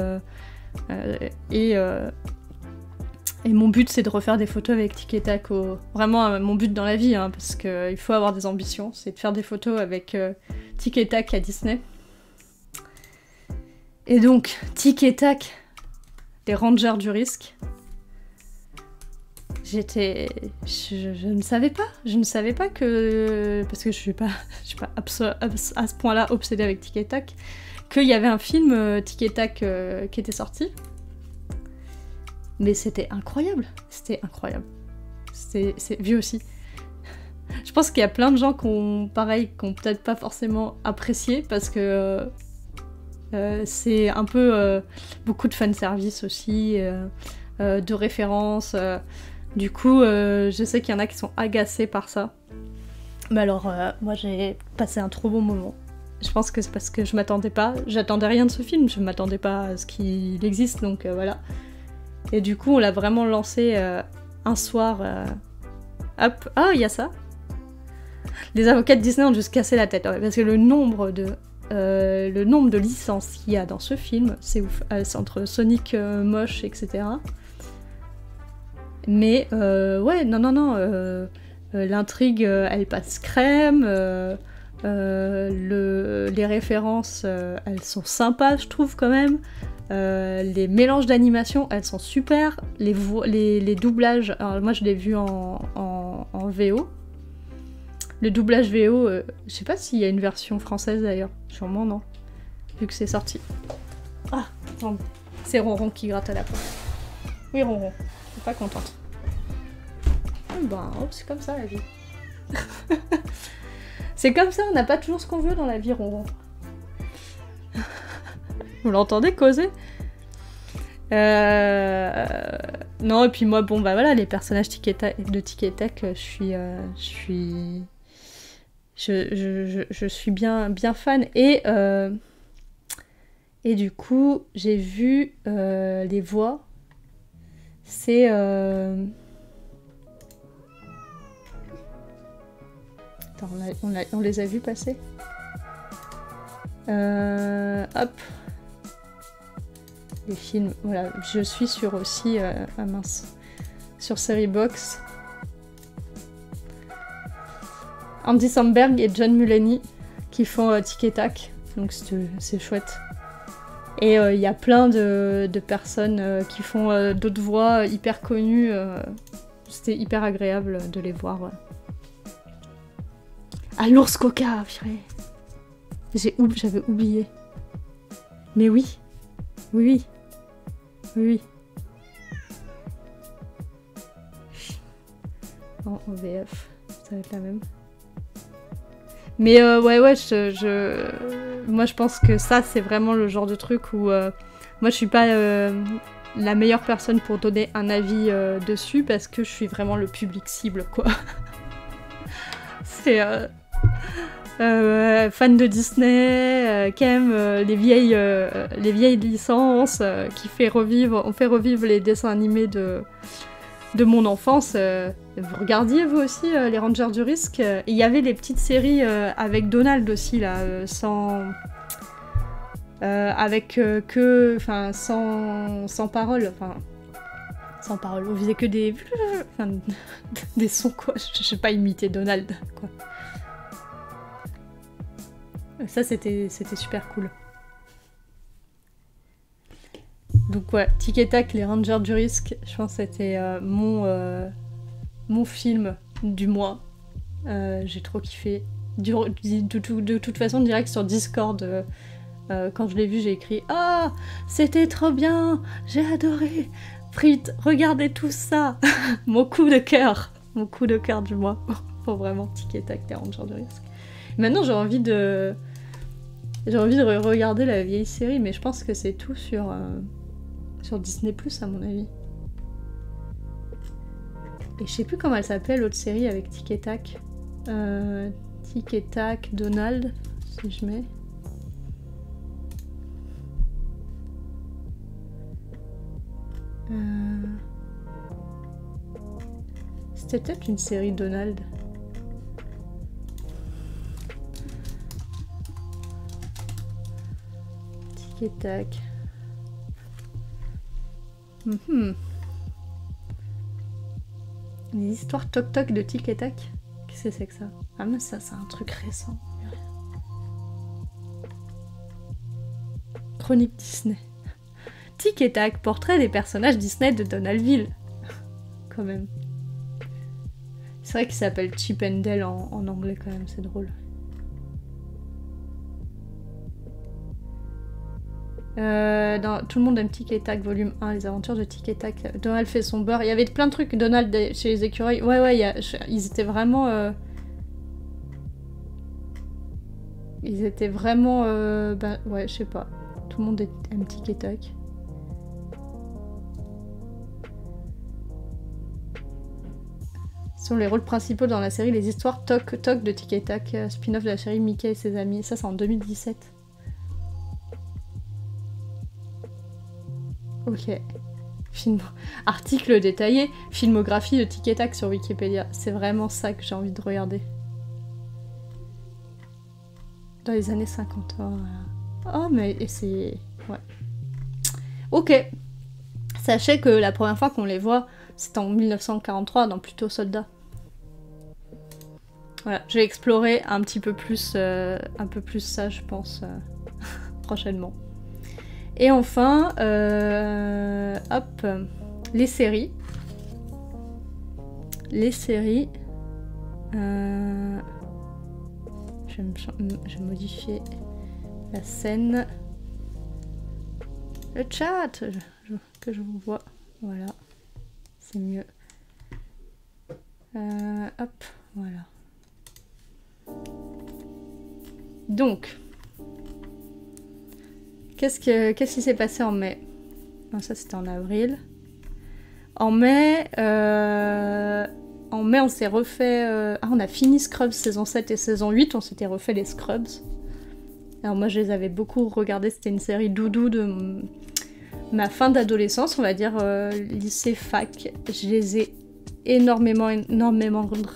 Et mon but, c'est de refaire des photos avec tic et tac. Vraiment, mon but dans la vie, hein, parce qu'il faut avoir des ambitions, c'est de faire des photos avec tic et tac à Disney. Et donc, tic et tac, les Rangers du risque. Je ne savais pas que... Parce que je suis pas à ce point-là obsédée avec tic et tac, qu'il y avait un film tic et tac qui était sorti. Mais c'était incroyable. C'est vieux aussi. Je pense qu'il y a plein de gens qui ont peut-être pas forcément apprécié, parce que c'est un peu beaucoup de fanservice aussi, de références. Du coup, je sais qu'il y en a qui sont agacés par ça. Mais alors, moi j'ai passé un trop bon moment. Je pense que c'est parce que je m'attendais pas, j'attendais rien de ce film, je m'attendais pas à ce qu'il existe, donc voilà. Et du coup, on l'a vraiment lancé un soir. Hop, ah, il y a ça. Les avocats de Disney ont juste cassé la tête, ouais, parce que le nombre de licences qu'il y a dans ce film, c'est ouf. C'est entre Sonic moche, etc. Mais ouais, non. L'intrigue, elle passe crème. Les références, elles sont sympas, je trouve, quand même. Les mélanges d'animation, elles sont super. Les doublages, alors moi je l'ai vu en VO. Le doublage VO, je sais pas s'il y a une version française d'ailleurs. Sûrement non, vu que c'est sorti. Ah, attends, c'est Ronron qui gratte à la porte. Oui, Ronron, je suis pas contente. Ben, oh, c'est comme ça la vie. C'est comme ça, on n'a pas toujours ce qu'on veut dans la vie, Ronron. Vous l'entendez causer? Non, et puis moi, bon, bah voilà, les personnages de Tic et Tac, je suis bien fan. Et du coup, j'ai vu les voix. C'est... Attends, on les a vus passer. Hop. Les films, voilà. Je suis sur aussi... ah mince. Sur Seriebox. Andy Samberg et John Mulaney qui font Tic et Tac. Donc c'est chouette. Et il y a plein de personnes qui font d'autres voix hyper connues. C'était hyper agréable de les voir. Ouais. Ah, l'ours coca, purée. J'avais oublié. Mais oui. Oui. En VF, ça va être la même. Mais ouais, moi je pense que ça c'est vraiment le genre de truc où moi je suis pas la meilleure personne pour donner un avis dessus parce que je suis vraiment le public cible quoi. C'est fan de Disney, qui aime les vieilles licences, on fait revivre les dessins animés de mon enfance. Vous regardiez vous aussi les Rangers du Risque. Il y avait les petites séries avec Donald aussi là, sans parole, sans parole. On faisait que des sons quoi. Je sais pas imiter Donald quoi. Ça c'était super cool. Donc ouais, Tic et Tac, les Rangers du Risque, je pense que c'était mon film du mois. J'ai trop kiffé. De toute façon, direct sur Discord, quand je l'ai vu, j'ai écrit « Ah, c'était trop bien, j'ai adoré. Frites, regardez tout ça. » Mon coup de cœur du mois. Pour vraiment Tic et Tac, les Rangers du Risque. Maintenant, j'ai envie de regarder la vieille série, mais je pense que c'est tout sur Disney+, à mon avis. Et je sais plus comment elle s'appelle, l'autre série avec Tic et Tac. Tic et Tac, Donald, si je mets. C'était peut-être une série Donald. Tic et Tac. Les histoires toc-toc de Tic et Tac. Qu'est-ce que c'est que ça? Ah mais ça c'est un truc récent. Chronique Disney. Tic et Tac, portrait des personnages Disney de Donaldville. Quand même. C'est vrai qu'il s'appelle Chip and Dale en anglais quand même, c'est drôle. Tout le monde aime Tic et Tac, volume 1, les aventures de Tic et Tac. Donald fait son beurre. Il y avait plein de trucs, Donald chez les écureuils. Ouais, ils étaient vraiment... ouais, je sais pas. Tout le monde aime Tic et Tac. sont les rôles principaux dans la série Les Histoires Toc Toc de Tic et Tac, spin-off de la série Mickey et ses amis. Ça, c'est en 2017. Ok. Article détaillé, filmographie de Tic et Tac sur Wikipédia. C'est vraiment ça que j'ai envie de regarder. Dans les années 50. Oh, voilà. Oh mais c'est... Ouais. Ok. Sachez que la première fois qu'on les voit, c'était en 1943 dans Plutôt Soldat. Voilà, j'ai exploré un peu plus ça, je pense, prochainement. Et enfin, hop, les séries. Les séries. Je vais modifier la scène. Le chat, que je vous vois. Voilà, c'est mieux. Hop, voilà. Donc, qu'est-ce qui s'est passé en mai? Non, ça c'était en avril. En mai, on s'est refait... on a fini Scrubs saison 7 et saison 8, on s'était refait les Scrubs. Alors moi je les avais beaucoup regardés, c'était une série doudou de ma fin d'adolescence, on va dire lycée fac. Je les ai énormément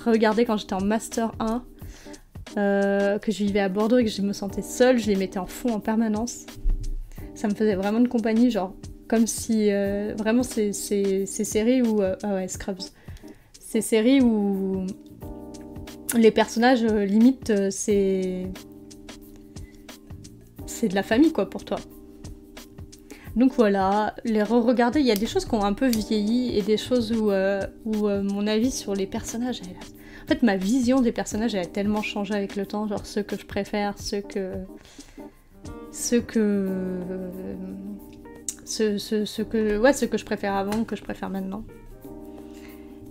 regardés quand j'étais en Master 1. Que je vivais à Bordeaux et que je me sentais seule, je les mettais en fond en permanence. Ça me faisait vraiment de compagnie, genre comme si vraiment ces séries où ah ouais, Scrubs, ces séries où les personnages limite c'est de la famille quoi pour toi. Donc voilà, les re-regarder, il y a des choses qui ont un peu vieilli et des choses où mon avis sur les personnages en fait, ma vision des personnages, elle a tellement changé avec le temps, genre ceux que je préfère, ceux que je préfère avant, que je préfère maintenant.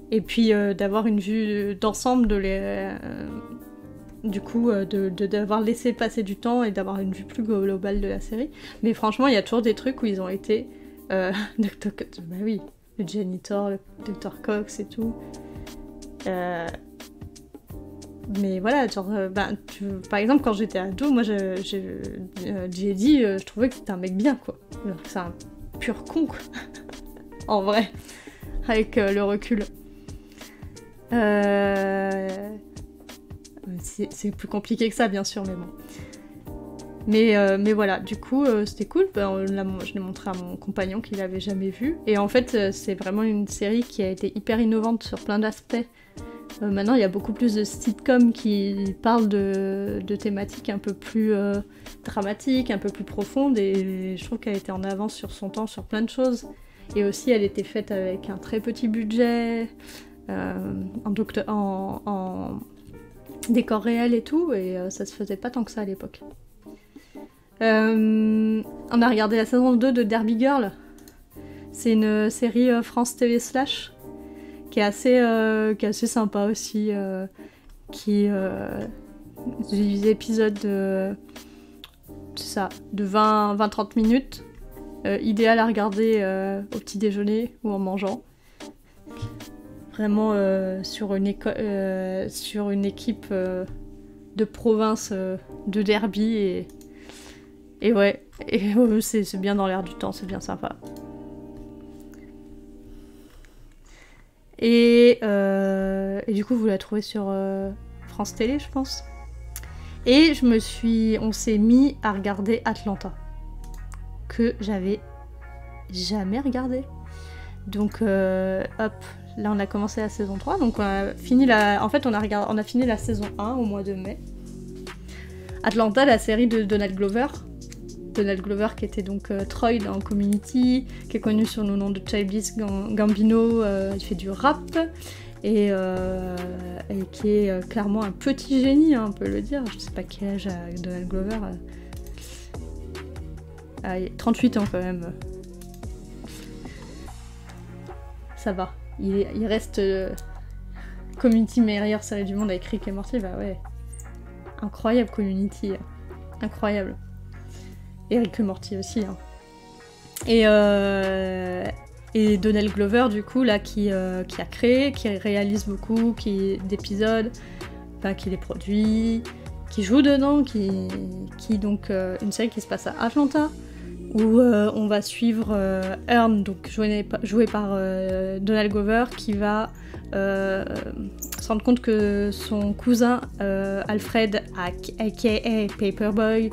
Et puis d'avoir une vue d'ensemble d'avoir laissé passer du temps et d'avoir une vue plus globale de la série. Mais franchement, il y a toujours des trucs où ils ont été bah oui, le janitor, le Dr. Cox et tout. Mais voilà, genre, par exemple, quand j'étais ado, moi, j'ai dit, je trouvais que c'était un mec bien, quoi. Alors que c'est un pur con, quoi. En vrai, avec le recul. C'est plus compliqué que ça, bien sûr, mais bon. Mais voilà, du coup, c'était cool. Je l'ai montré à mon compagnon qui l'avait jamais vu. Et en fait, c'est vraiment une série qui a été hyper innovante sur plein d'aspects. Maintenant, il y a beaucoup plus de sitcoms qui parlent de thématiques un peu plus dramatiques, un peu plus profondes, et je trouve qu'elle était en avance sur son temps sur plein de choses. Et aussi, elle était faite avec un très petit budget, en décor réel et tout, et ça se faisait pas tant que ça à l'époque. On a regardé la saison 2 de Derby Girl. C'est une série France TV Slash qui est assez sympa aussi, qui des épisodes de 20-30 minutes, idéal à regarder au petit déjeuner ou en mangeant. Vraiment sur une équipe de province de Derby et ouais, et c'est bien dans l'air du temps, c'est bien sympa. Et du coup, vous la trouvez sur France Télé, je pense. Et on s'est mis à regarder Atlanta, que j'avais jamais regardé. Donc, hop, là on a commencé la saison 3, donc on a fini on a fini la saison 1 au mois de mai. Atlanta, la série de Donald Glover. Donald Glover qui était donc Troy dans Community, qui est connu sur le nom de Childish Gambino, il fait du rap, et qui est clairement un petit génie, hein, on peut le dire. Je sais pas quel âge a Donald Glover. 38 ans quand même. Ça va. Il reste Community, meilleure série du monde avec Rick et Morty, bah ouais. Incroyable Community. Incroyable. Et Rick et Morty aussi. Hein. Et Donald Glover, du coup, là, qui a créé, qui réalise beaucoup d'épisodes, qui les produit, qui joue dedans, qui donc une série qui se passe à Atlanta, où on va suivre Earn, donc joué par Donald Glover, qui va se rendre compte que son cousin Alfred, aka Paperboy,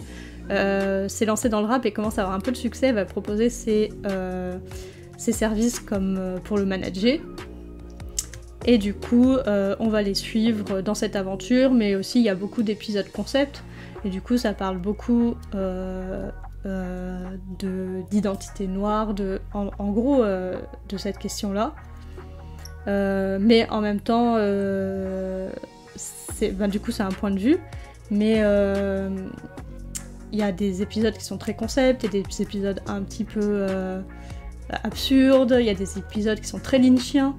s'est lancé dans le rap et commence à avoir un peu de succès, va proposer ses services comme pour le manager. Et du coup, on va les suivre dans cette aventure, mais aussi il y a beaucoup d'épisodes concept, et du coup ça parle beaucoup d'identité noire, en gros de cette question-là. Mais en même temps, du coup c'est un point de vue, mais il y a des épisodes qui sont très concept, et des épisodes un petit peu absurdes, il y a des épisodes qui sont très lynchiens.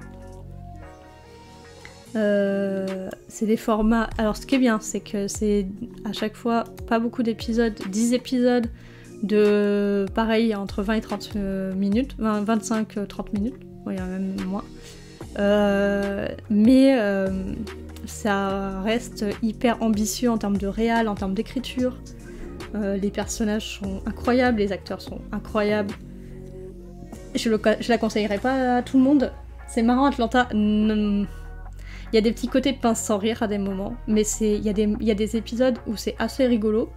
C'est des formats... Alors ce qui est bien, c'est que c'est à chaque fois pas beaucoup d'épisodes, 10 épisodes de pareil entre 20 et 30 minutes, 25-30 minutes, il y en a même moins. Mais ça reste hyper ambitieux en termes de réal, en termes d'écriture. Les personnages sont incroyables, les acteurs sont incroyables. Je la conseillerais pas à tout le monde. C'est marrant, Atlanta. Il y a des petits côtés pince sans rire à des moments, mais il y a des épisodes où c'est assez rigolo.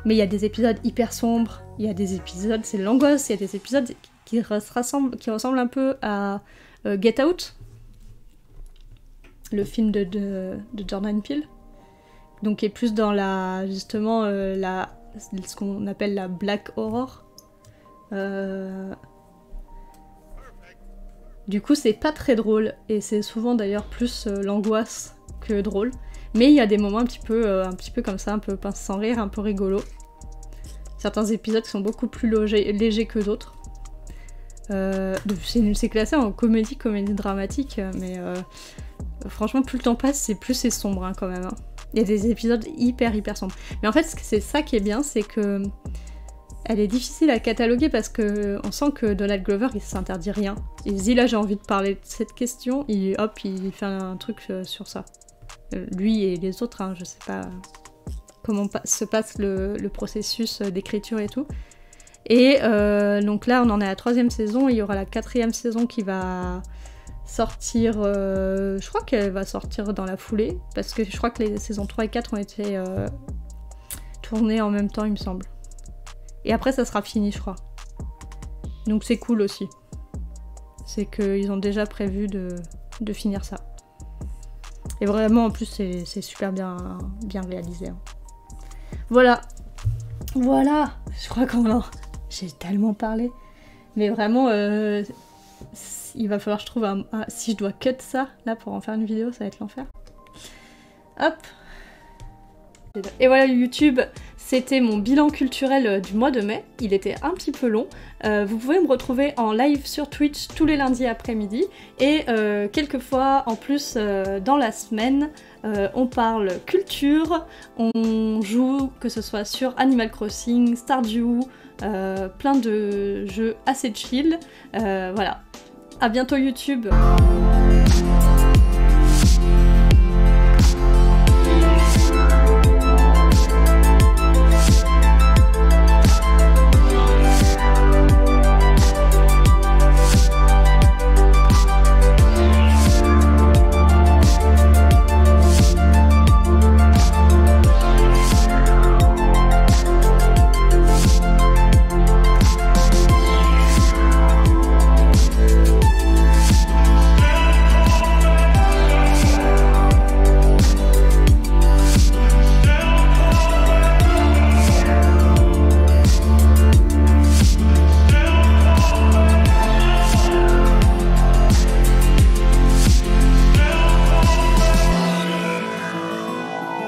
Mais il y a des épisodes hyper sombres, il y a des épisodes, c'est l'angoisse, il y a des épisodes qui ressemblent un peu à Get Out, le film de Jordan Peele, donc qui est plus dans justement ce qu'on appelle la black horror. Du coup, c'est pas très drôle, et c'est souvent d'ailleurs plus l'angoisse que drôle. Mais il y a des moments un petit peu comme ça, un peu pince sans rire, un peu rigolo. Certains épisodes sont beaucoup plus légers que d'autres. C'est classé en comédie dramatique, mais franchement, plus le temps passe, plus c'est sombre hein, quand même. Hein. Il y a des épisodes hyper sombres. Mais en fait, c'est ça qui est bien, c'est que elle est difficile à cataloguer parce que on sent que Donald Glover, il s'interdit rien. Il se dit là, j'ai envie de parler de cette question, il fait un truc sur ça. Lui et les autres, hein, je sais pas comment se passe le processus d'écriture et tout. Et donc là, on en est à la 3e saison, il y aura la 4e saison qui va sortir, je crois qu'elle va sortir dans la foulée, parce que je crois que les saisons 3 et 4 ont été tournées en même temps, il me semble. Et après, ça sera fini, je crois. Donc c'est cool aussi. C'est qu'ils ont déjà prévu de finir ça. Et vraiment, en plus, c'est super bien réalisé. Hein. Voilà. Je crois j'ai tellement parlé. Mais vraiment, il va falloir que je trouve si je dois cut ça, là, pour en faire une vidéo, ça va être l'enfer. Hop. Et voilà YouTube, c'était mon bilan culturel du mois de mai. Il était un petit peu long. Vous pouvez me retrouver en live sur Twitch tous les lundis après-midi. Et quelquefois, en plus, dans la semaine, on parle culture, on joue, que ce soit sur Animal Crossing, Stardew, plein de jeux assez chill. Voilà. À bientôt YouTube.